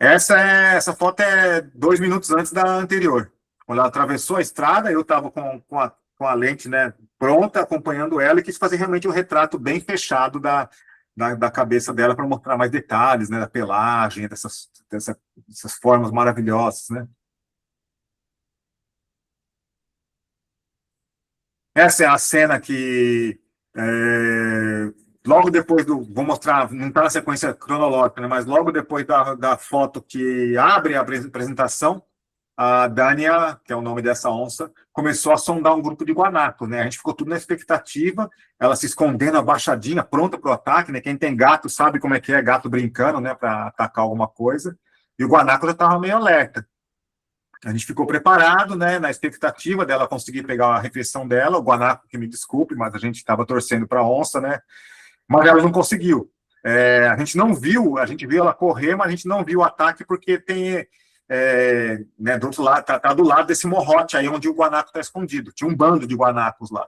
S2: Essa foto é 2 minutos antes da anterior. Quando ela atravessou a estrada, eu estava com a lente, né, pronta, acompanhando ela, e quis fazer realmente um retrato bem fechado da cabeça dela para mostrar mais detalhes, né, da pelagem, dessas formas maravilhosas, né. Essa é a cena que logo depois vou mostrar, não está na sequência cronológica, né, mas logo depois da foto que abre a apresentação, a Dânia, que é o nome dessa onça, começou a sondar um grupo de guanacos, né? A gente ficou tudo na expectativa, ela se escondendo, abaixadinha, pronta para o ataque, né? Quem tem gato sabe como é que é, gato brincando, né? Para atacar alguma coisa. E o guanaco já estava meio alerta. A gente ficou preparado, né? Na expectativa dela conseguir pegar a refeição dela. O guanaco, que me desculpe, mas a gente estava torcendo para a onça, né? Mas ela não conseguiu. A gente não viu, a gente viu ela correr, mas a gente não viu o ataque porque tem... né, do outro lado, tá do lado desse morrote aí onde o guanaco está escondido. Tinha um bando de guanacos lá.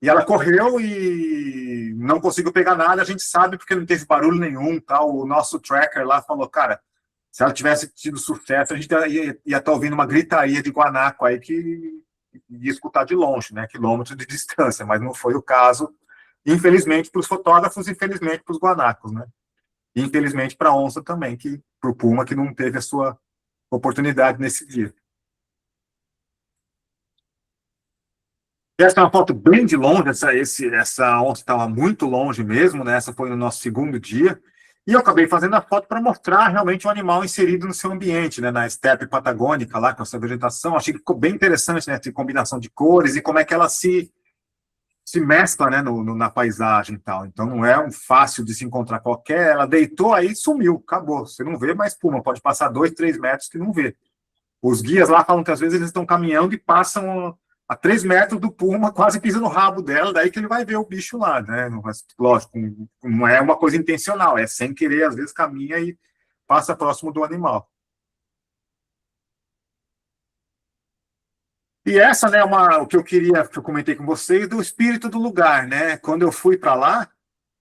S2: E ela correu e não conseguiu pegar nada. A gente sabe porque não teve barulho nenhum. Tá? O nosso tracker lá falou, cara, se ela tivesse tido sucesso, a gente ia estar ouvindo uma gritaria de guanaco aí que ia escutar de longe, né, quilômetros de distância, mas não foi o caso, infelizmente para os fotógrafos, infelizmente para os guanacos, né? E infelizmente para a onça também, para o puma, que não teve a sua oportunidade nesse dia. Essa é uma foto bem de longe, essa onça estava muito longe mesmo, né? Essa foi no nosso segundo dia, e eu acabei fazendo a foto para mostrar realmente o animal inserido no seu ambiente, né? Na estepe patagônica, lá com essa vegetação. Achei que ficou bem interessante, né? Essa combinação de cores e como é que ela se mescla, né? Na paisagem e tal. Então não é fácil de se encontrar qualquer. Ela deitou aí e sumiu, acabou. Você não vê mais puma, pode passar 2, 3 metros que não vê. Os guias lá falam que às vezes eles estão caminhando e passam a 3 metros do puma, quase pisa no rabo dela, daí que ele vai ver o bicho lá, né? Mas, lógico, não é uma coisa intencional, é sem querer, às vezes caminha e passa próximo do animal. E essa, né, o que eu comentei com vocês, do espírito do lugar, né? Quando eu fui para lá,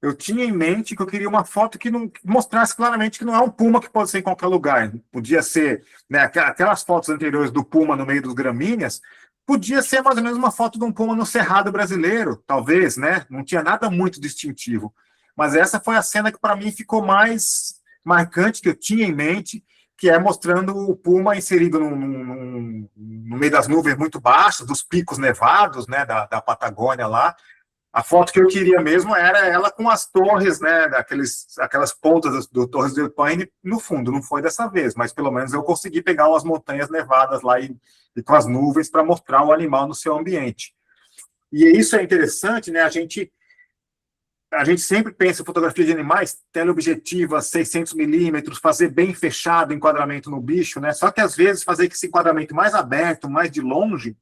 S2: eu tinha em mente que eu queria uma foto que não que mostrasse claramente que não é um puma que pode ser em qualquer lugar. Podia ser, né, aquelas fotos anteriores do puma no meio dos gramíneas, podia ser mais ou menos uma foto de um puma no cerrado brasileiro, talvez, né? Não tinha nada muito distintivo. Mas essa foi a cena que para mim ficou mais marcante, que eu tinha em mente, que é mostrando o puma inserido no meio das nuvens muito baixas, dos picos nevados, né, da Patagônia lá. A foto que eu queria mesmo era ela com as torres, né, aquelas pontas do Torres del Paine no fundo. Não foi dessa vez, mas pelo menos eu consegui pegar umas montanhas nevadas lá e com as nuvens para mostrar o animal no seu ambiente. E isso é interessante, né? A gente sempre pensa em fotografia de animais, teleobjetiva, 600 milímetros, fazer bem fechado o enquadramento no bicho, né? Só que às vezes fazer esse enquadramento mais aberto, mais de longe,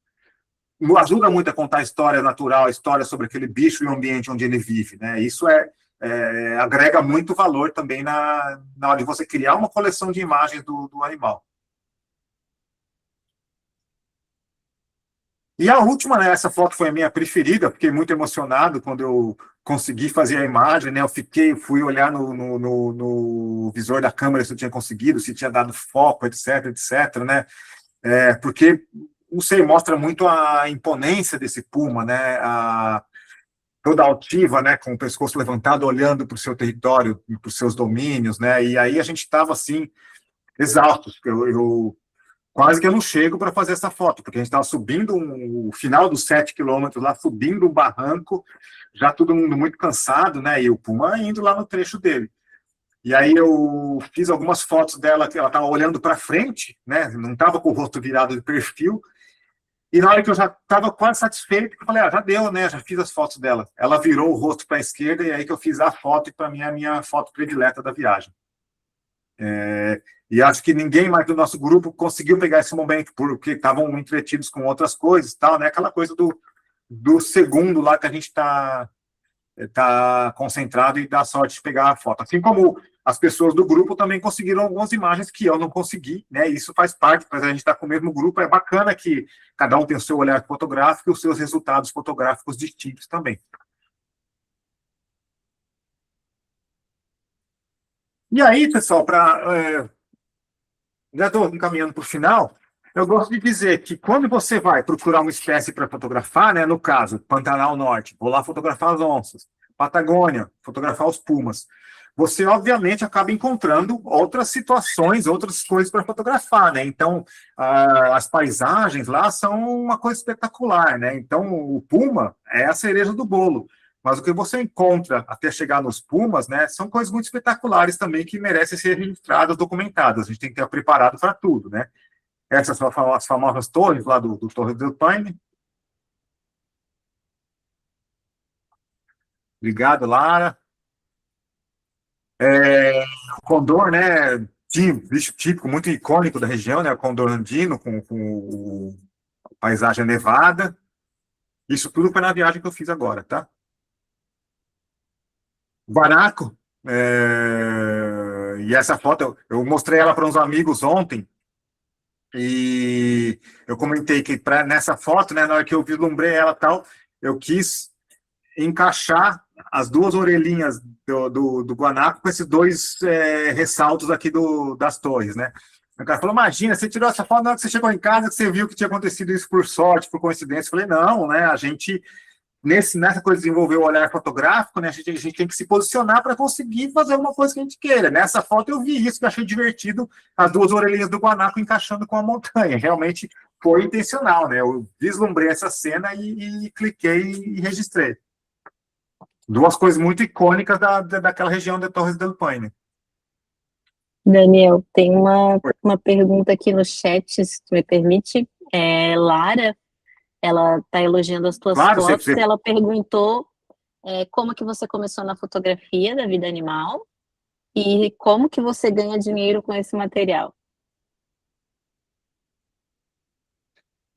S2: ajuda muito a contar a história natural, a história sobre aquele bicho e o ambiente onde ele vive, né? Isso agrega muito valor também na hora de você criar uma coleção de imagens do animal. E a última, né, essa foto foi a minha preferida, fiquei muito emocionado quando eu consegui fazer a imagem, né? Fui olhar no visor da câmera se eu tinha conseguido, se tinha dado foco, etc, né? Porque não sei, mostra muito a imponência desse puma, né? Toda altiva, né? Com o pescoço levantado, olhando para o seu território, para os seus domínios, né? E aí a gente estava assim, exaustos. Quase que eu não chego para fazer essa foto, porque a gente estava subindo o final dos 7 quilômetros lá, subindo o barranco, já todo mundo muito cansado, né? E o puma indo lá no trecho dele. E aí eu fiz algumas fotos dela, que ela estava olhando para frente, né? Não estava com o rosto virado de perfil. E na hora que eu já estava quase satisfeito, eu falei, já deu, né? Já fiz as fotos dela. Ela virou o rosto para a esquerda e aí que eu fiz a foto, e para mim é a minha foto predileta da viagem. E acho que ninguém mais do nosso grupo conseguiu pegar esse momento, porque estavam entretidos com outras coisas, tal, né? Aquela coisa do segundo lá que a gente está concentrado e dá sorte de pegar a foto. Assim como as pessoas do grupo também conseguiram algumas imagens que eu não consegui, né? Isso faz parte, mas a gente está com o mesmo grupo, é bacana que cada um tem o seu olhar fotográfico e os seus resultados fotográficos distintos também. E aí, pessoal, já estou encaminhando para o final, eu gosto de dizer que quando você vai procurar uma espécie para fotografar, né, no caso, Pantanal Norte, vou lá fotografar as onças, Patagônia, fotografar os pumas, você, obviamente, acaba encontrando outras situações, outras coisas para fotografar, né? Então, as paisagens lá são uma coisa espetacular, né? Então, o puma é a cereja do bolo. Mas o que você encontra até chegar nos pumas, né, são coisas muito espetaculares também que merecem ser registradas, documentadas. A gente tem que estar preparado para tudo, né? Essas são as famosas torres lá do Torres del Paine. Obrigado, Lara. O condor, né, bicho típico, muito icônico da região, né, o condor andino, com paisagem nevada. Isso tudo foi na viagem que eu fiz agora, tá? Guanaco, e essa foto, eu mostrei ela para uns amigos ontem, e eu comentei que nessa foto, né, na hora que eu vislumbrei ela tal, eu quis encaixar as duas orelhinhas do guanaco com esses dois ressaltos aqui das torres, né? O cara falou, imagina, você tirou essa foto na hora que você chegou em casa, que você viu que tinha acontecido isso por sorte, por coincidência. Eu falei, não, né, a gente... Nessa coisa de desenvolver o olhar fotográfico, né, a gente tem que se posicionar para conseguir fazer uma coisa que a gente queira. Nessa foto eu vi isso, que eu achei divertido, as duas orelhinhas do guanaco encaixando com a montanha. Realmente foi intencional, né? Eu vislumbrei essa cena e cliquei e registrei. Duas coisas muito icônicas daquela região de Torres del Paine.
S1: Daniel, tem uma pergunta aqui no chat, se tu me permite. Lara, ela está elogiando as tuas fotos, e ela perguntou como que você começou na fotografia da vida animal e como que você ganha dinheiro com esse material.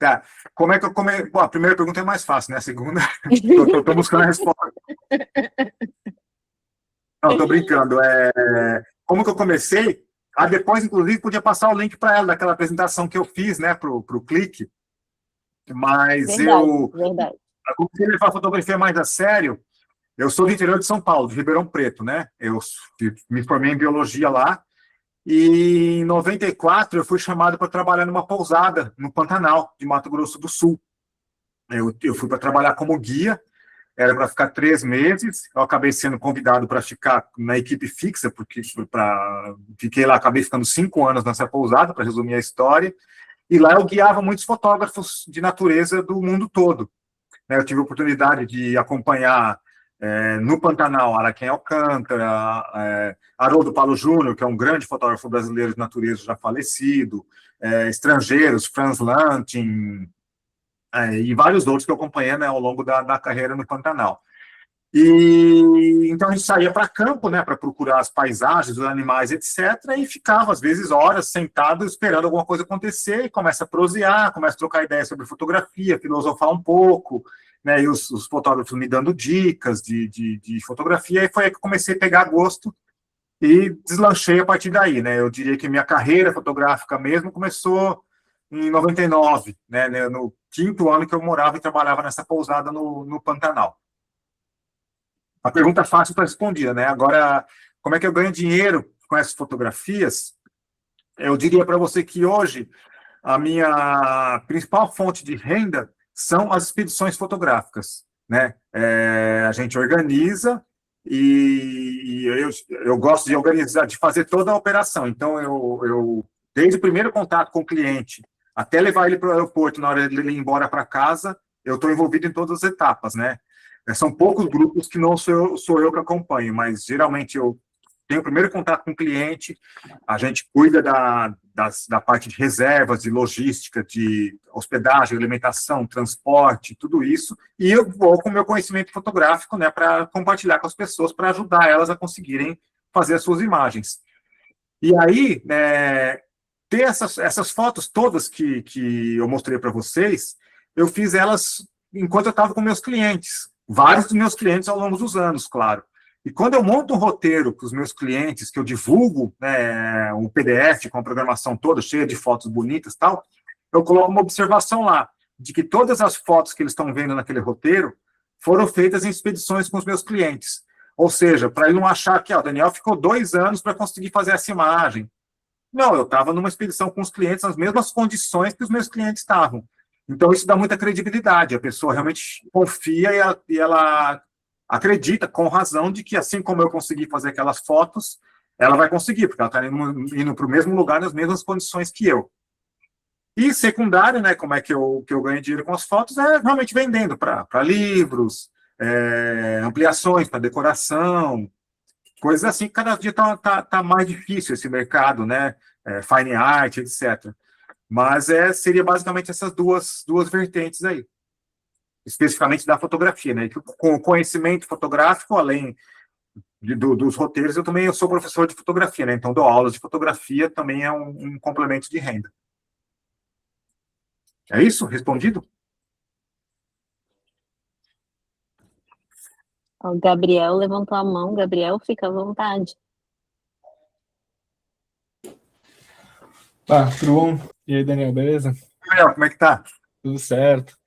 S2: Tá. Como é que eu comecei? Bom, a primeira pergunta é mais fácil, né? A segunda, estou buscando a resposta. Não, estou brincando. Como que eu comecei? Depois, inclusive, podia passar o link para ela, daquela apresentação que eu fiz, né, para o Clique. Mas
S1: Verdade.
S2: eu comecei a levar a fotografia mais a sério. Eu sou do interior de São Paulo, de Ribeirão Preto, né? Eu me formei em biologia lá. E em 94 eu fui chamado para trabalhar numa pousada no Pantanal, de Mato Grosso do Sul. Eu fui para trabalhar como guia, era para ficar 3 meses. Eu acabei sendo convidado para ficar na equipe fixa, porque fiquei lá, acabei ficando 5 anos nessa pousada, para resumir a história. E lá eu guiava muitos fotógrafos de natureza do mundo todo. Eu tive a oportunidade de acompanhar no Pantanal Araquém Alcântara, Haroldo Paulo Júnior, que é um grande fotógrafo brasileiro de natureza já falecido, estrangeiros, Franz Lantin, e vários outros que eu acompanhei, né, ao longo da carreira no Pantanal. E então a gente saía para campo, né, para procurar as paisagens, os animais, etc., e ficava, às vezes, horas sentado esperando alguma coisa acontecer, e começa a prosear, começa a trocar ideias sobre fotografia, filosofar um pouco, né, e os fotógrafos me dando dicas de fotografia, e foi aí que eu comecei a pegar gosto e deslanchei a partir daí, né. Eu diria que minha carreira fotográfica mesmo começou em 99, né, no 5º ano que eu morava e trabalhava nessa pousada no Pantanal. A pergunta fácil está respondida, né? Agora, como é que eu ganho dinheiro com essas fotografias? Eu diria para você que hoje a minha principal fonte de renda são as expedições fotográficas, né? A gente organiza e eu gosto de organizar, de fazer toda a operação. Então, eu desde o primeiro contato com o cliente até levar ele para o aeroporto, na hora de ele ir embora para casa, eu estou envolvido em todas as etapas, né? São poucos grupos que não sou eu que acompanho, mas geralmente eu tenho o primeiro contato com o cliente, a gente cuida da parte de reservas, de logística, de hospedagem, alimentação, transporte, tudo isso, e eu vou com o meu conhecimento fotográfico, né, para compartilhar com as pessoas, para ajudar elas a conseguirem fazer as suas imagens. E aí, ter essas fotos todas que eu mostrei para vocês, eu fiz elas enquanto eu estava com meus clientes. Vários dos meus clientes ao longo dos anos, claro. E quando eu monto um roteiro para os meus clientes, que eu divulgo, né, um PDF com a programação toda, cheia de fotos bonitas e tal, eu coloco uma observação lá, de que todas as fotos que eles estão vendo naquele roteiro foram feitas em expedições com os meus clientes. Ou seja, para ele não achar que o Daniel ficou 2 anos para conseguir fazer essa imagem. Não, eu estava numa expedição com os clientes nas mesmas condições que os meus clientes estavam. Então, isso dá muita credibilidade. A pessoa realmente confia e ela acredita, com razão, de que, assim como eu consegui fazer aquelas fotos, ela vai conseguir, porque ela está indo para o mesmo lugar, nas mesmas condições que eu. E secundário, né, como é que eu ganho dinheiro com as fotos, é realmente vendendo para livros, ampliações para decoração, coisas assim, que cada dia tá mais difícil esse mercado, né, fine art, etc. Mas seria basicamente essas duas vertentes aí, especificamente da fotografia, né? Com o conhecimento fotográfico, além dos roteiros, eu sou professor de fotografia, né? Então dou aulas de fotografia, também é um complemento de renda. É isso? Respondido?
S1: O Gabriel levantou a mão. Gabriel, fica à vontade.
S6: Tudo bom? E aí, Daniel, beleza?
S2: Gabriel, como é que tá?
S6: Tudo certo.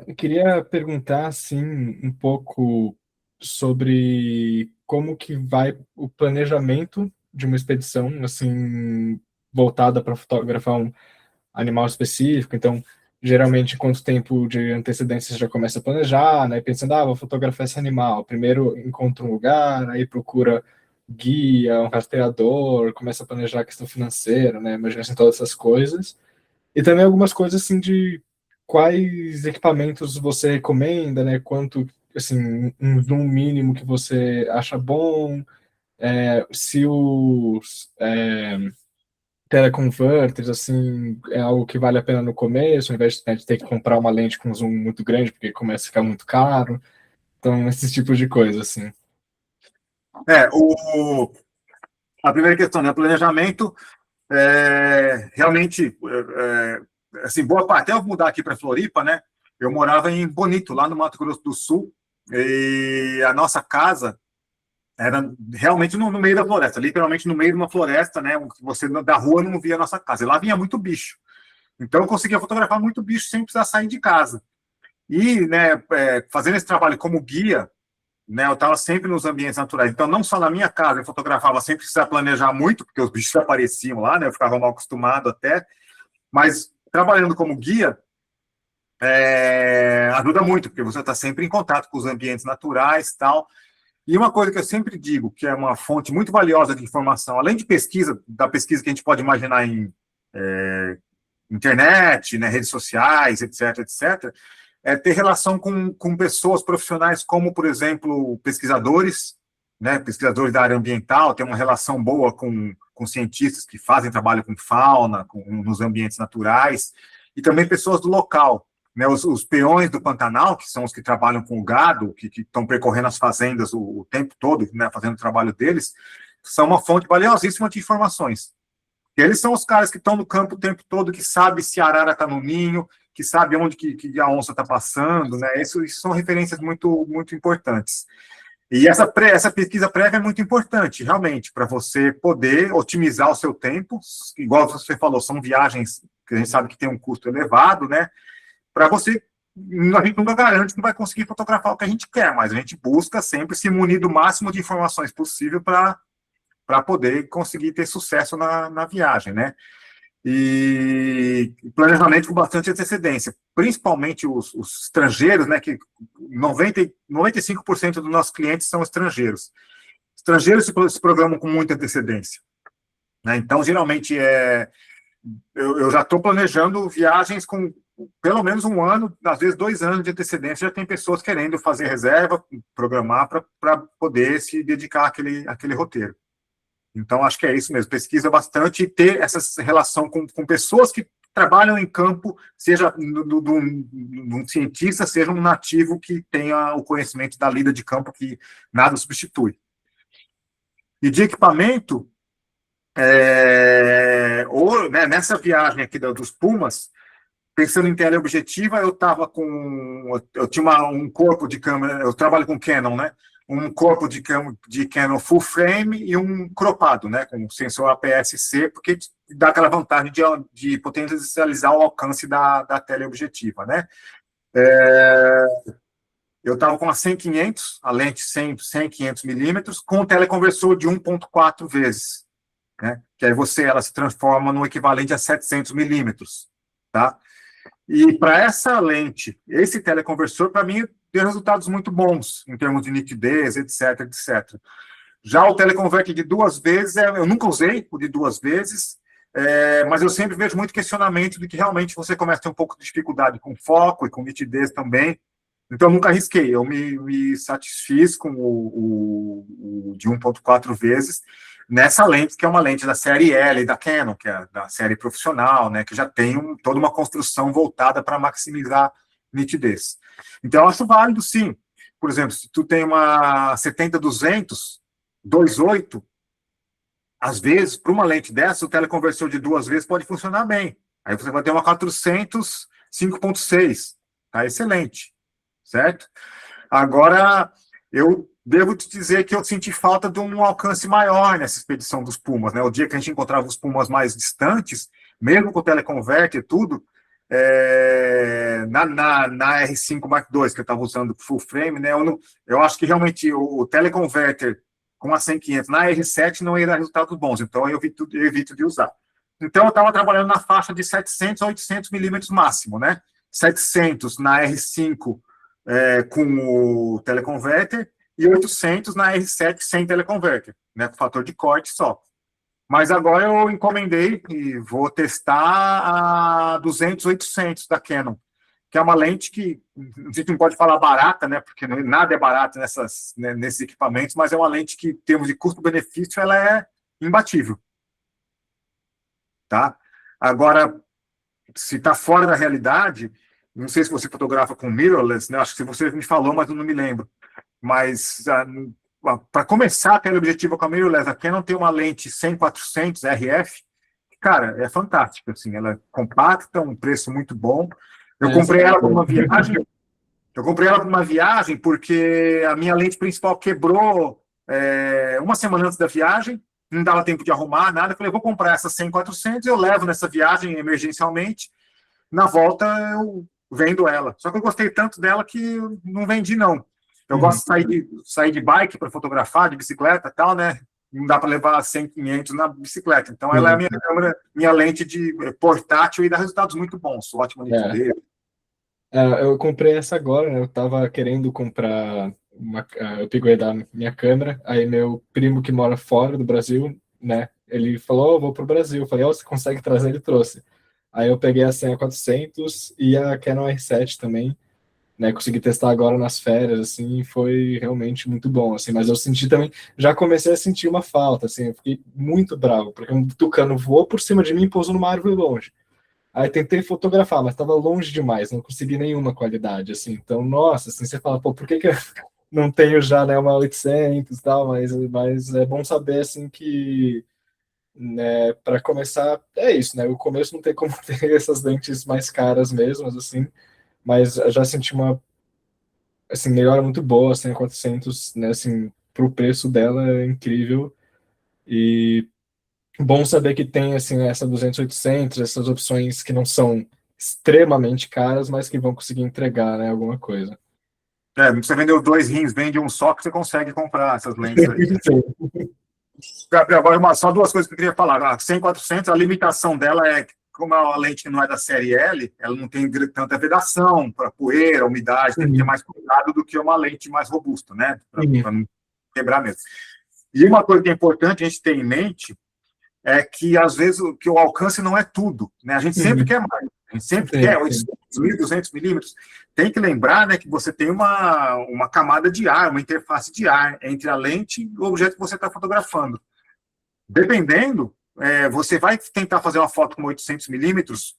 S6: Eu queria perguntar, assim, um pouco sobre como que vai o planejamento de uma expedição, assim, voltada para fotografar um animal específico. Então, geralmente, quanto tempo de antecedência você já começa a planejar, né? Pensando, vou fotografar esse animal. Primeiro encontra um lugar, aí procura guia, um rastreador, começa a planejar a questão financeira, né? Imagina assim, todas essas coisas. E também algumas coisas assim de quais equipamentos você recomenda, né? Quanto, assim, um zoom mínimo que você acha bom, se os teleconverters, assim, é algo que vale a pena no começo, ao invés de ter que comprar uma lente com zoom muito grande, porque começa a ficar muito caro. Então, esses tipos de coisas, assim.
S2: A primeira questão, né? Planejamento, realmente, assim, boa parte, até eu mudar aqui para Floripa, né? Eu morava em Bonito, lá no Mato Grosso do Sul, e a nossa casa era realmente no meio da floresta, literalmente no meio de uma floresta, né? Você da rua não via a nossa casa, e lá vinha muito bicho. Então eu conseguia fotografar muito bicho sem precisar sair de casa. E, né, fazendo esse trabalho como guia, né, eu estava sempre nos ambientes naturais. Então, não só na minha casa, eu fotografava sem precisar planejar muito, porque os bichos apareciam lá, né, eu ficava mal acostumado até, mas trabalhando como guia, ajuda muito, porque você está sempre em contato com os ambientes naturais e tal. E uma coisa que eu sempre digo, que é uma fonte muito valiosa de informação, além de pesquisa, da pesquisa que a gente pode imaginar em internet, né, redes sociais, etc., etc., ter relação com pessoas profissionais como, por exemplo, pesquisadores, né, pesquisadores da área ambiental, ter uma relação boa com cientistas que fazem trabalho com fauna, nos ambientes naturais, e também pessoas do local, né, os peões do Pantanal, que são os que trabalham com o gado, que estão percorrendo as fazendas o tempo todo, né, fazendo o trabalho deles, são uma fonte valiosíssima de informações. E eles são os caras que estão no campo o tempo todo, que sabem se a arara está no ninho, que sabe onde que a onça está passando, né? Isso são referências muito, muito importantes. E essa pesquisa prévia é muito importante, realmente, para você poder otimizar o seu tempo, igual você falou, são viagens que a gente sabe que tem um custo elevado, né? Para você, a gente nunca garante que não vai conseguir fotografar o que a gente quer, mas a gente busca sempre se munir do máximo de informações possível para poder conseguir ter sucesso na viagem, né? E planejamento com bastante antecedência, principalmente os estrangeiros, né, que 95% dos nossos clientes são estrangeiros. Estrangeiros se programam com muita antecedência, né? Então, geralmente, eu já estou planejando viagens com pelo menos 1 ano, às vezes 2 anos de antecedência, já tem pessoas querendo fazer reserva, programar para poder se dedicar àquele roteiro. Então, acho que é isso mesmo, pesquisa bastante e ter essa relação com pessoas que trabalham em campo, seja um cientista, seja um nativo que tenha o conhecimento da lida de campo, que nada substitui. E de equipamento, né, nessa viagem aqui dos Pumas, pensando em teleobjetiva, eu tinha um corpo de câmera, eu trabalho com Canon, né? Um corpo de Canon full frame e um cropado, né, com sensor APS-C, porque dá aquela vantagem de potencializar o alcance da teleobjetiva, né. Eu estava com a 100-500, a lente 100-500 milímetros, com um teleconversor de 1.4 vezes, né, que aí ela se transforma no equivalente a 700 milímetros, tá? E para essa lente, esse teleconversor, para mim, deu resultados muito bons, em termos de nitidez, etc, etc. Já o teleconverte de 2 vezes, eu nunca usei o de 2 vezes, mas eu sempre vejo muito questionamento de que realmente você começa a ter um pouco de dificuldade com foco e com nitidez também. Então, eu nunca arrisquei, eu me satisfiz com o de 1.4 vezes, nessa lente, que é uma lente da série L da Canon, que é da série profissional, né, que já tem toda uma construção voltada para maximizar nitidez. Então, eu acho válido, sim. Por exemplo, se tu tem uma 70-200, 2.8, às vezes, para uma lente dessa, o teleconversor de 2 vezes pode funcionar bem. Aí você vai ter uma 400, 5.6, tá excelente, certo? Agora, eu devo te dizer que eu senti falta de um alcance maior nessa expedição dos Pumas, né? O dia que a gente encontrava os Pumas mais distantes, mesmo com o teleconverter e tudo, na R5 Mark II, que eu estava usando full frame, né? Eu acho que realmente o teleconverter com a 100-500 na R7 não ia dar resultados bons, então eu evito de usar. Então eu estava trabalhando na faixa de 700 a 800 milímetros máximo, né? 700 na R5 com o teleconverter e 800 na R7 sem teleconverter, né, com fator de corte só. Mas agora eu encomendei e vou testar a 200, 800 da Canon, que é uma lente que a gente não pode falar barata, né, porque nada é barato nesses equipamentos, mas é uma lente que, em termos de custo-benefício, ela é imbatível. Tá? Agora, se está fora da realidade, não sei se você fotografa com mirrorless, né, acho que você me falou, mas eu não me lembro. Mas, para começar a teleobjetiva com a mirrorless, a Canon tem uma lente 100-400 RF, que cara, é fantástica, assim, ela é compacta, um preço muito bom. Eu comprei ela para uma viagem. Eu comprei ela para uma viagem porque a minha lente principal quebrou uma semana antes da viagem, não dava tempo de arrumar nada. Eu falei, vou comprar essa 100-400, eu levo nessa viagem emergencialmente. Na volta eu vendo ela. Só que eu gostei tanto dela que eu não vendi, não. Eu gosto de sair de bike para fotografar, de bicicleta e tal, né? Não dá para levar 100, 500 na bicicleta. Então, ela é a minha câmera, minha lente de portátil e dá resultados muito bons. Ótima nitidez.
S6: Eu comprei essa agora, né? Eu tava querendo comprar eu peguei da minha câmera, aí meu primo que mora fora do Brasil, né? Ele falou, vou pro Brasil. Eu falei, você consegue trazer? Ele trouxe. Aí eu peguei a 100-400 e a Canon R7 também, né? Consegui testar agora nas férias, assim, e foi realmente muito bom, assim. Mas eu senti também, já comecei a sentir uma falta, assim. Eu fiquei muito bravo, porque um tucano voou por cima de mim e pousou numa árvore longe. Aí tentei fotografar, mas estava longe demais, não consegui nenhuma qualidade, assim. Então, nossa, assim, você fala, pô, por que eu não tenho já, né, uma 800 e tal, mas é bom saber, assim, que, né, para começar, é isso, né, o começo não tem como ter essas lentes mais caras mesmo, assim, mas eu já senti uma, assim, melhora muito boa, assim, a 400, né, assim, pro preço dela é incrível, e bom saber que tem assim essa 200, 800, essas opções que não são extremamente caras, mas que vão conseguir entregar, né, alguma coisa.
S2: Não precisa vender os 2 rins, vende um só que você consegue comprar essas lentes aí. Gabriel, agora só 2 coisas que eu queria falar. A 100-400, a limitação dela é que, como a lente não é da série L, ela não tem tanta vedação para poeira, umidade, tem que ter mais cuidado do que uma lente mais robusta, né? Para não quebrar mesmo. E uma coisa que é importante a gente ter em mente é que, às vezes, que o alcance não é tudo, né? A gente sempre quer mais, a gente sempre quer 800, 1.200 milímetros. Tem que lembrar, né, que você tem uma camada de ar, uma interface de ar entre a lente e o objeto que você está fotografando. Dependendo, você vai tentar fazer uma foto com 800 milímetros,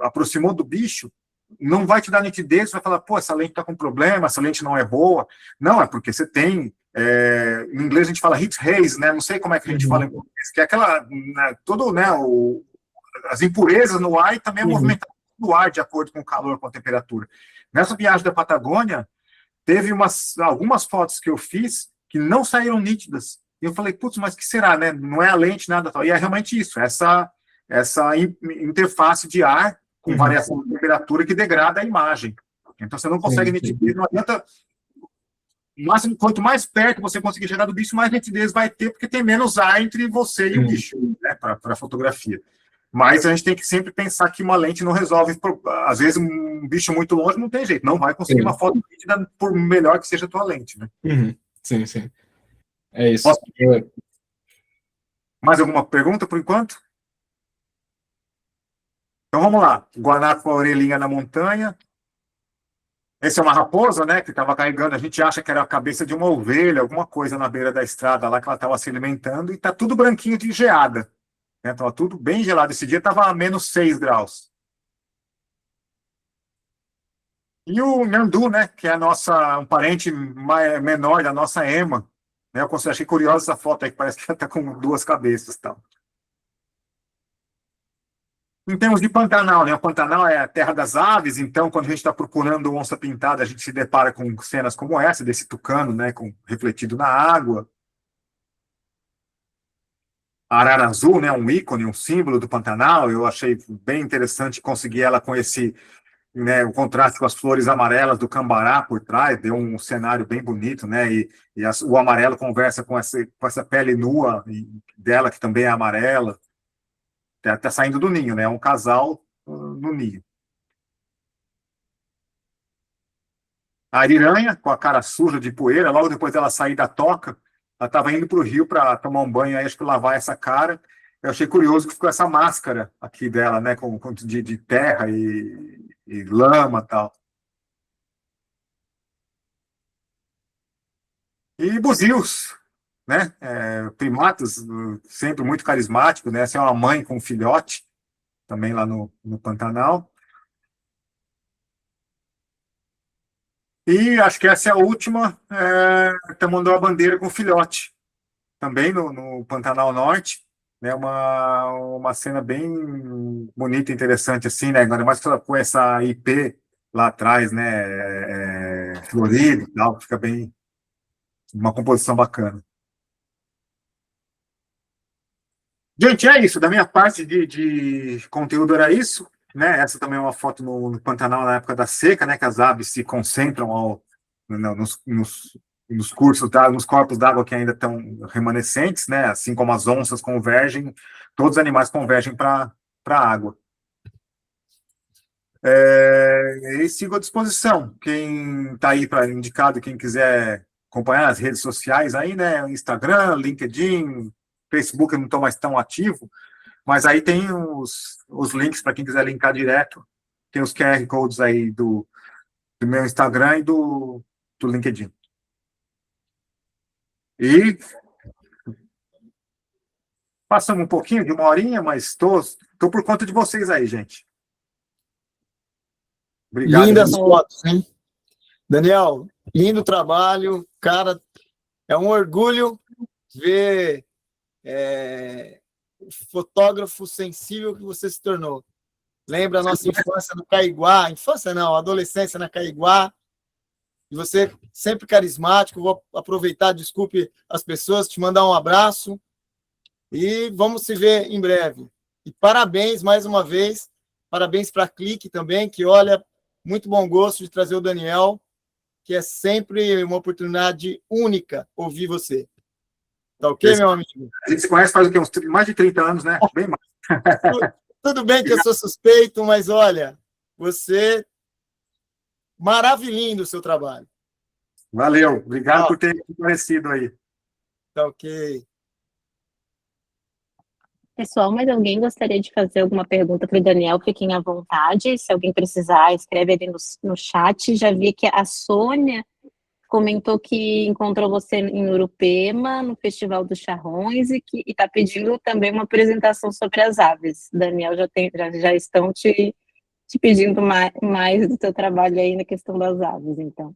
S2: aproximou do bicho, não vai te dar nitidez, você vai falar, pô, essa lente está com problema, essa lente não é boa. Não, é porque você tem, em inglês a gente fala heat haze, né? Não sei como é que a gente fala em português, que é aquela, né, todo, né, as impurezas no ar e também a movimentação do ar de acordo com o calor, com a temperatura. Nessa viagem da Patagônia, teve algumas fotos que eu fiz que não saíram nítidas. E eu falei, putz, mas que será, né? Não é a lente, nada tal. E é realmente isso, essa interface de ar com variação de temperatura que degrada a imagem. Então, você não consegue nitidez, não adianta... Máximo, quanto mais perto você conseguir chegar do bicho, mais nitidez vai ter, porque tem menos ar entre você e o bicho, né, para a fotografia. Mas a gente tem que sempre pensar que uma lente não resolve. Às vezes, um bicho muito longe não tem jeito, não vai conseguir uma foto nítida, por melhor que seja a tua lente, né?
S6: Sim, sim. É isso.
S2: Mais alguma pergunta por enquanto? Então vamos lá. Guanaco com a orelhinha na montanha. Essa é uma raposa, né, que estava carregando, a gente acha que era a cabeça de uma ovelha, alguma coisa na beira da estrada lá que ela estava se alimentando, e está tudo branquinho de geada. Estava tudo bem gelado. Esse dia estava a menos 6 graus. E o Nhandu, né, que é um parente menor da nossa ema. Né, eu achei curiosa essa foto aí, que parece que ela está com 2 cabeças. Tal. Em termos de Pantanal, né? O Pantanal é a terra das aves, então, quando a gente está procurando onça pintada, a gente se depara com cenas como essa, desse tucano, né, refletido na água. A arara azul, né, um ícone, um símbolo do Pantanal, eu achei bem interessante conseguir ela com esse, né, o contraste com as flores amarelas do cambará por trás, deu um cenário bem bonito, né, o amarelo conversa com essa pele nua dela, que também é amarela. Está saindo do ninho, né? É um casal no ninho. A ariranha, com a cara suja de poeira, logo depois dela sair da toca, ela estava indo para o rio para tomar um banho, aí acho que lavar essa cara. Eu achei curioso que ficou essa máscara aqui dela, né? De terra e lama e tal. E buzios, né? Primatas, sempre muito carismáticos, né? Essa é uma mãe com um filhote, também lá no Pantanal. E acho que essa é a última, mandou a bandeira com o filhote, também no Pantanal Norte, né? Uma cena bem bonita, interessante, assim, né? Ainda mais com essa IP lá atrás, né? Florido e tal, fica bem uma composição bacana. Gente, é isso. Da minha parte de conteúdo era isso, né? Essa também é uma foto no Pantanal na época da seca, né? Que as aves se concentram nos cursos, nos corpos d'água que ainda estão remanescentes, né? Assim como as onças convergem, todos os animais convergem para a água. E sigo à disposição. Quem está aí para indicado, quem quiser acompanhar as redes sociais aí, né? Instagram, LinkedIn, Facebook, eu não estou mais tão ativo, mas aí tem os links para quem quiser linkar direto. Tem os QR Codes aí do meu Instagram e do LinkedIn. E passamos um pouquinho de uma horinha, mas estou por conta de vocês aí, gente. Obrigado.
S4: Lindas fotos, hein? Daniel, lindo trabalho. Cara, é um orgulho ver o fotógrafo sensível que você se tornou. Lembra a nossa infância no Caiguá? Infância não, adolescência na Caiguá. E você sempre carismático. Vou aproveitar, desculpe as pessoas, te mandar um abraço. E vamos se ver em breve. E parabéns mais uma vez. Parabéns para a Clique também, que olha, muito bom gosto de trazer o Daniel, que é sempre uma oportunidade única ouvir você. Tá ok, meu amigo?
S2: A gente se conhece faz o quê? Mais de 30 anos, né? Bem mais.
S4: Tudo bem que eu sou suspeito, mas olha, você... Maravilhoso o seu trabalho.
S2: Valeu. Obrigado por ter aparecido aí.
S4: Tá ok.
S1: Pessoal, mas alguém gostaria de fazer alguma pergunta para o Daniel? Fiquem à vontade. Se alguém precisar, escreve ali no chat. Já vi que a Sônia comentou que encontrou você em Urupema, no Festival dos Charrões, e está pedindo também uma apresentação sobre as aves. Daniel, já estão te pedindo mais do seu trabalho aí na questão das aves, então.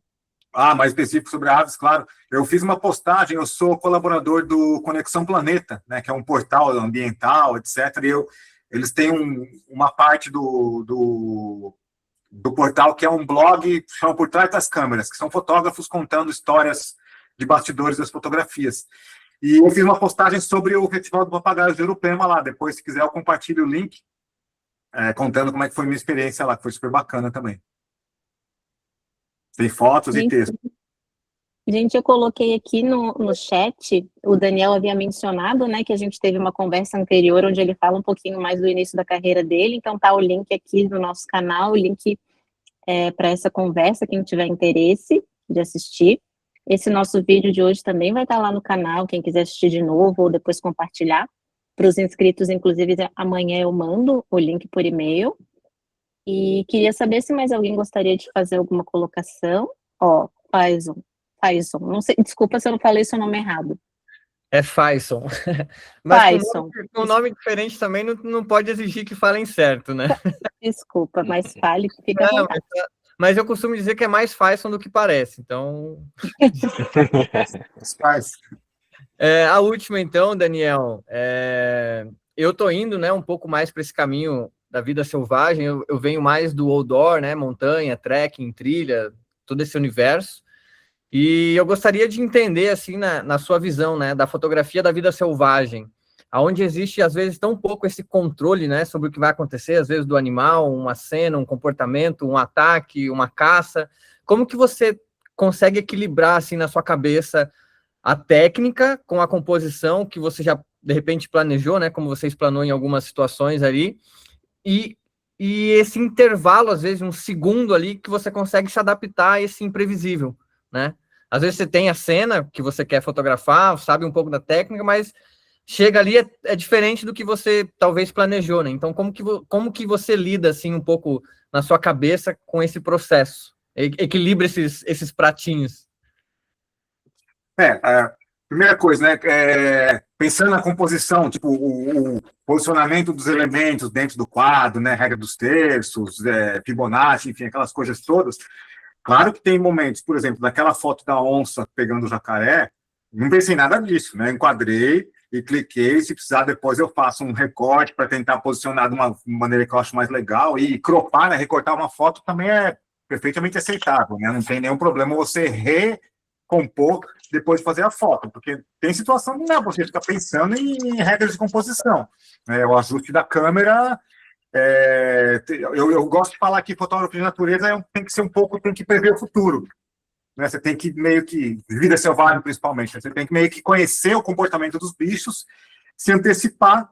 S2: Mais específico sobre aves, claro. Eu fiz uma postagem, eu sou colaborador do Conexão Planeta, né, que é um portal ambiental, etc. E eles têm uma parte do portal que é um blog, chama Por Trás das Câmeras, que são fotógrafos contando histórias de bastidores das fotografias. E eu fiz uma postagem sobre o Festival do Papagaio de Urupema lá. Depois, se quiser, eu compartilho o link, contando como é que foi minha experiência lá, que foi super bacana também. Tem fotos e texto.
S1: Gente, eu coloquei aqui no chat, o Daniel havia mencionado, né, que a gente teve uma conversa anterior onde ele fala um pouquinho mais do início da carreira dele, então tá o link aqui no nosso canal, o link para essa conversa, quem tiver interesse de assistir. Esse nosso vídeo de hoje também vai estar lá no canal, quem quiser assistir de novo ou depois compartilhar. Para os inscritos, inclusive, amanhã eu mando o link por e-mail. E queria saber se mais alguém gostaria de fazer alguma colocação. Faison. Não sei, desculpa se eu não falei seu nome errado.
S3: É Faison. Mas
S1: Faison.
S3: Com um nome diferente também não pode exigir que falem certo, né?
S1: Desculpa, mas fale, fica à vontade.
S3: Mas eu costumo dizer que é mais Faison do que parece, então... A última, então, Daniel. Eu tô indo, né, um pouco mais para esse caminho da vida selvagem. Eu venho mais do outdoor, né, montanha, trekking, trilha, todo esse universo. E eu gostaria de entender, assim, na sua visão, né, da fotografia da vida selvagem, onde existe, às vezes, tão pouco esse controle, né, sobre o que vai acontecer, às vezes, do animal, uma cena, um comportamento, um ataque, uma caça. Como que você consegue equilibrar, assim, na sua cabeça, a técnica com a composição que você já, de repente, planejou, né, como você explanou em algumas situações ali, e esse intervalo, às vezes, um segundo ali, que você consegue se adaptar a esse imprevisível, né? Às vezes você tem a cena que você quer fotografar, sabe um pouco da técnica, mas chega ali, é diferente do que você talvez planejou, né? Então, como que você lida, assim, um pouco na sua cabeça com esse processo? Equilibra esses pratinhos?
S2: Primeira coisa, né? Pensando na composição, tipo, o posicionamento dos elementos dentro do quadro, né? Regra dos terços, Fibonacci, enfim, aquelas coisas todas. Claro que tem momentos, por exemplo, daquela foto da onça pegando o jacaré, não pensei em nada disso, né? Enquadrei e cliquei. Se precisar, depois eu faço um recorte para tentar posicionar de uma maneira que eu acho mais legal. E cropar, né? Recortar uma foto também é perfeitamente aceitável, né? Não tem nenhum problema você recompor depois de fazer a foto, porque tem situação que não é você ficar pensando em regras de composição. Né? O ajuste da câmera. Eu gosto de falar que fotógrafo de natureza tem que ser um pouco, tem que prever o futuro. Né? Você tem que meio que, vida selvagem principalmente, você tem que meio que conhecer o comportamento dos bichos, se antecipar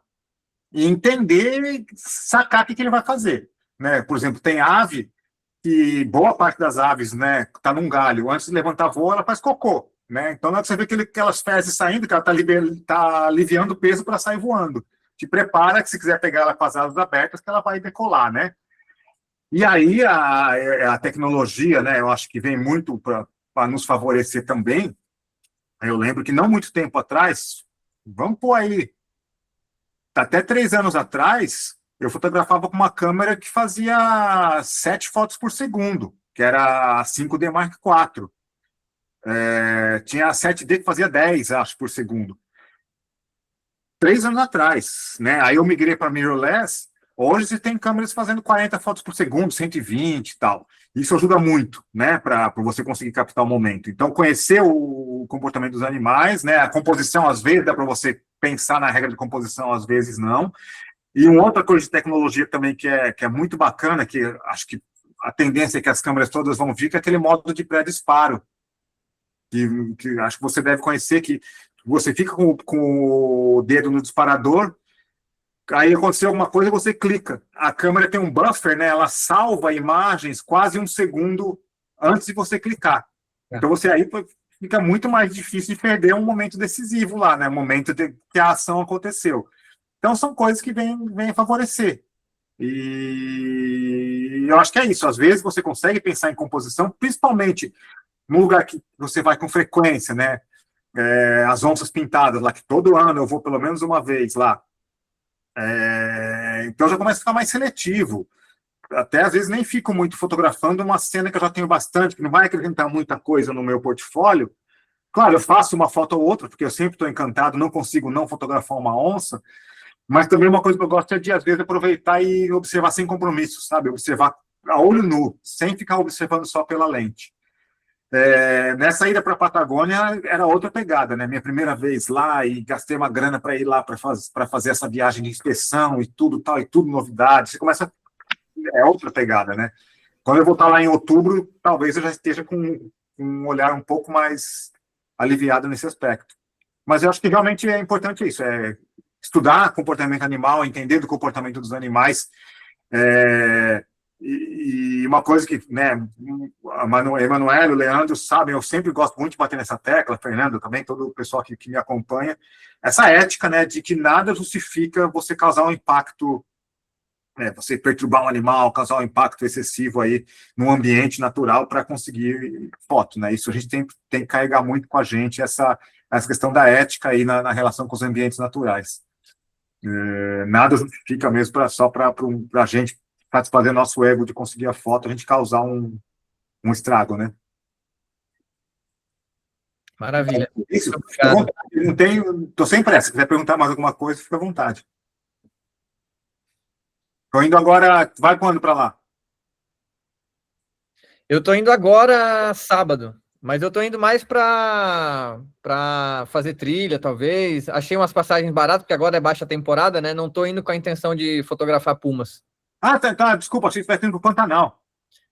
S2: e entender e sacar o que ele vai fazer. Né? Por exemplo, tem ave que boa parte das aves, né, tá num galho, antes de levantar voo, ela faz cocô. Né? Então, na hora que você vê aquelas fezes saindo, que ela tá aliviando o peso para sair voando. Te prepara que se quiser pegar ela com as asas abertas, que ela vai decolar, né? E aí a tecnologia, né, eu acho que vem muito para nos favorecer também. Eu lembro que não muito tempo atrás, vamos pôr aí, até 3 anos atrás, eu fotografava com uma câmera que fazia 7 fotos por segundo, que era a 5D Mark IV. Tinha a 7D que fazia 10, acho, por segundo. 3 anos atrás, né? Aí eu migrei para mirrorless. Hoje você tem câmeras fazendo 40 fotos por segundo, 120 e tal. Isso ajuda muito, né, para você conseguir captar o momento. Então, conhecer o comportamento dos animais, né, a composição, às vezes, dá para você pensar na regra de composição, às vezes não. E uma outra coisa de tecnologia também que é muito bacana, que acho que a tendência é que as câmeras todas vão vir, que é aquele modo de pré-disparo, que acho que você deve conhecer, que você fica com o dedo no disparador, aí aconteceu alguma coisa, você clica. A câmera tem um buffer, né? Ela salva imagens quase 1 segundo antes de você clicar. Então você aí fica muito mais difícil de perder um momento decisivo lá, né? O momento que a ação aconteceu. Então são coisas que vêm favorecer. E eu acho que é isso. Às vezes você consegue pensar em composição, principalmente num lugar que você vai com frequência, né? As onças pintadas lá, que todo ano eu vou pelo menos uma vez lá. Então já começa a ficar mais seletivo. Até às vezes nem fico muito fotografando uma cena que eu já tenho bastante, que não vai acrescentar muita coisa no meu portfólio. Claro, eu faço uma foto ou outra, porque eu sempre estou encantado, não consigo não fotografar uma onça, mas também uma coisa que eu gosto é de, às vezes, aproveitar e observar sem compromisso, sabe? Observar a olho nu, sem ficar observando só pela lente. Nessa ida para a Patagônia era outra pegada, né? Minha primeira vez lá e gastei uma grana para ir lá para fazer essa viagem de inspeção e tudo tal, e tudo novidade. Você começa. É outra pegada, né? Quando eu voltar lá em outubro, talvez eu já esteja com um olhar um pouco mais aliviado nesse aspecto. Mas eu acho que realmente é importante isso, estudar comportamento animal, entender do comportamento dos animais. E uma coisa que, né, a Emanuel, o Leandro sabem, eu sempre gosto muito de bater nessa tecla, Fernando também, todo o pessoal que me acompanha, essa ética, né, de que nada justifica você causar um impacto, você perturbar um animal, causar um impacto excessivo aí no ambiente natural para conseguir foto, né? Isso a gente tem que carregar muito com a gente, essa questão da ética aí na relação com os ambientes naturais. Nada justifica mesmo só para a gente satisfazer nosso ego de conseguir a foto, a gente causar um estrago, né?
S3: Maravilha.
S2: Isso, não tenho, tô sem pressa, se quiser perguntar mais alguma coisa, fica à vontade. Tô indo agora, vai quando para lá?
S3: Eu tô indo agora sábado, mas eu tô indo mais para fazer trilha, talvez. Achei umas passagens baratas, porque agora é baixa temporada, né? Não tô indo com a intenção de fotografar pumas.
S2: Tá, desculpa, achei que você vai indo para o Pantanal.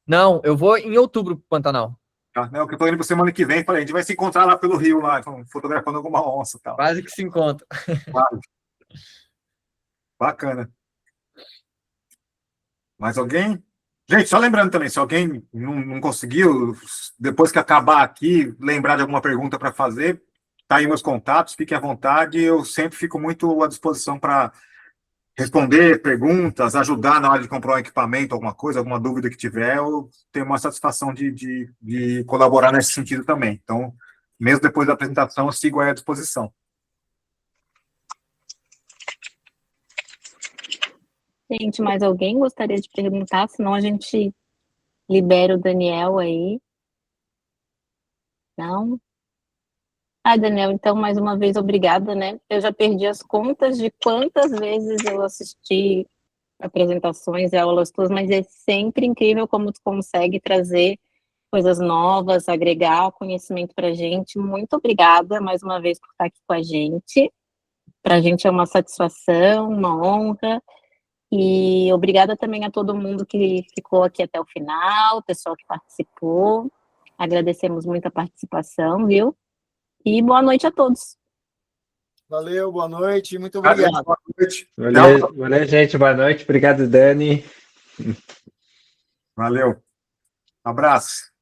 S3: Não, eu vou em outubro pro Pantanal.
S2: Tá, não, que eu tô indo para semana que vem, falei, a gente vai se encontrar lá pelo Rio, lá, fotografando alguma onça e tal.
S3: Quase que se encontra.
S2: Claro. Bacana. Mais alguém? Gente, só lembrando também, se alguém não conseguiu, depois que acabar aqui, lembrar de alguma pergunta para fazer, tá aí meus contatos, fiquem à vontade, eu sempre fico muito à disposição para responder perguntas, ajudar na hora de comprar um equipamento, alguma coisa, alguma dúvida que tiver, eu tenho uma satisfação de colaborar nesse sentido também. Então, mesmo depois da apresentação, eu sigo aí à disposição.
S1: Gente, mais alguém gostaria de perguntar? Senão a gente libera o Daniel aí. Não? Daniel, então, mais uma vez, obrigada, né? Eu já perdi as contas de quantas vezes eu assisti apresentações e aulas tuas, mas é sempre incrível como tu consegue trazer coisas novas, agregar conhecimento para a gente. Muito obrigada, mais uma vez, por estar aqui com a gente. Para a gente é uma satisfação, uma honra. E obrigada também a todo mundo que ficou aqui até o final, o pessoal que participou. Agradecemos muito a participação, viu? E boa noite a todos.
S4: Valeu, boa noite, muito obrigado.
S2: Boa noite.
S7: Valeu, gente. Boa noite. Obrigado, Dani.
S2: Valeu. Abraço.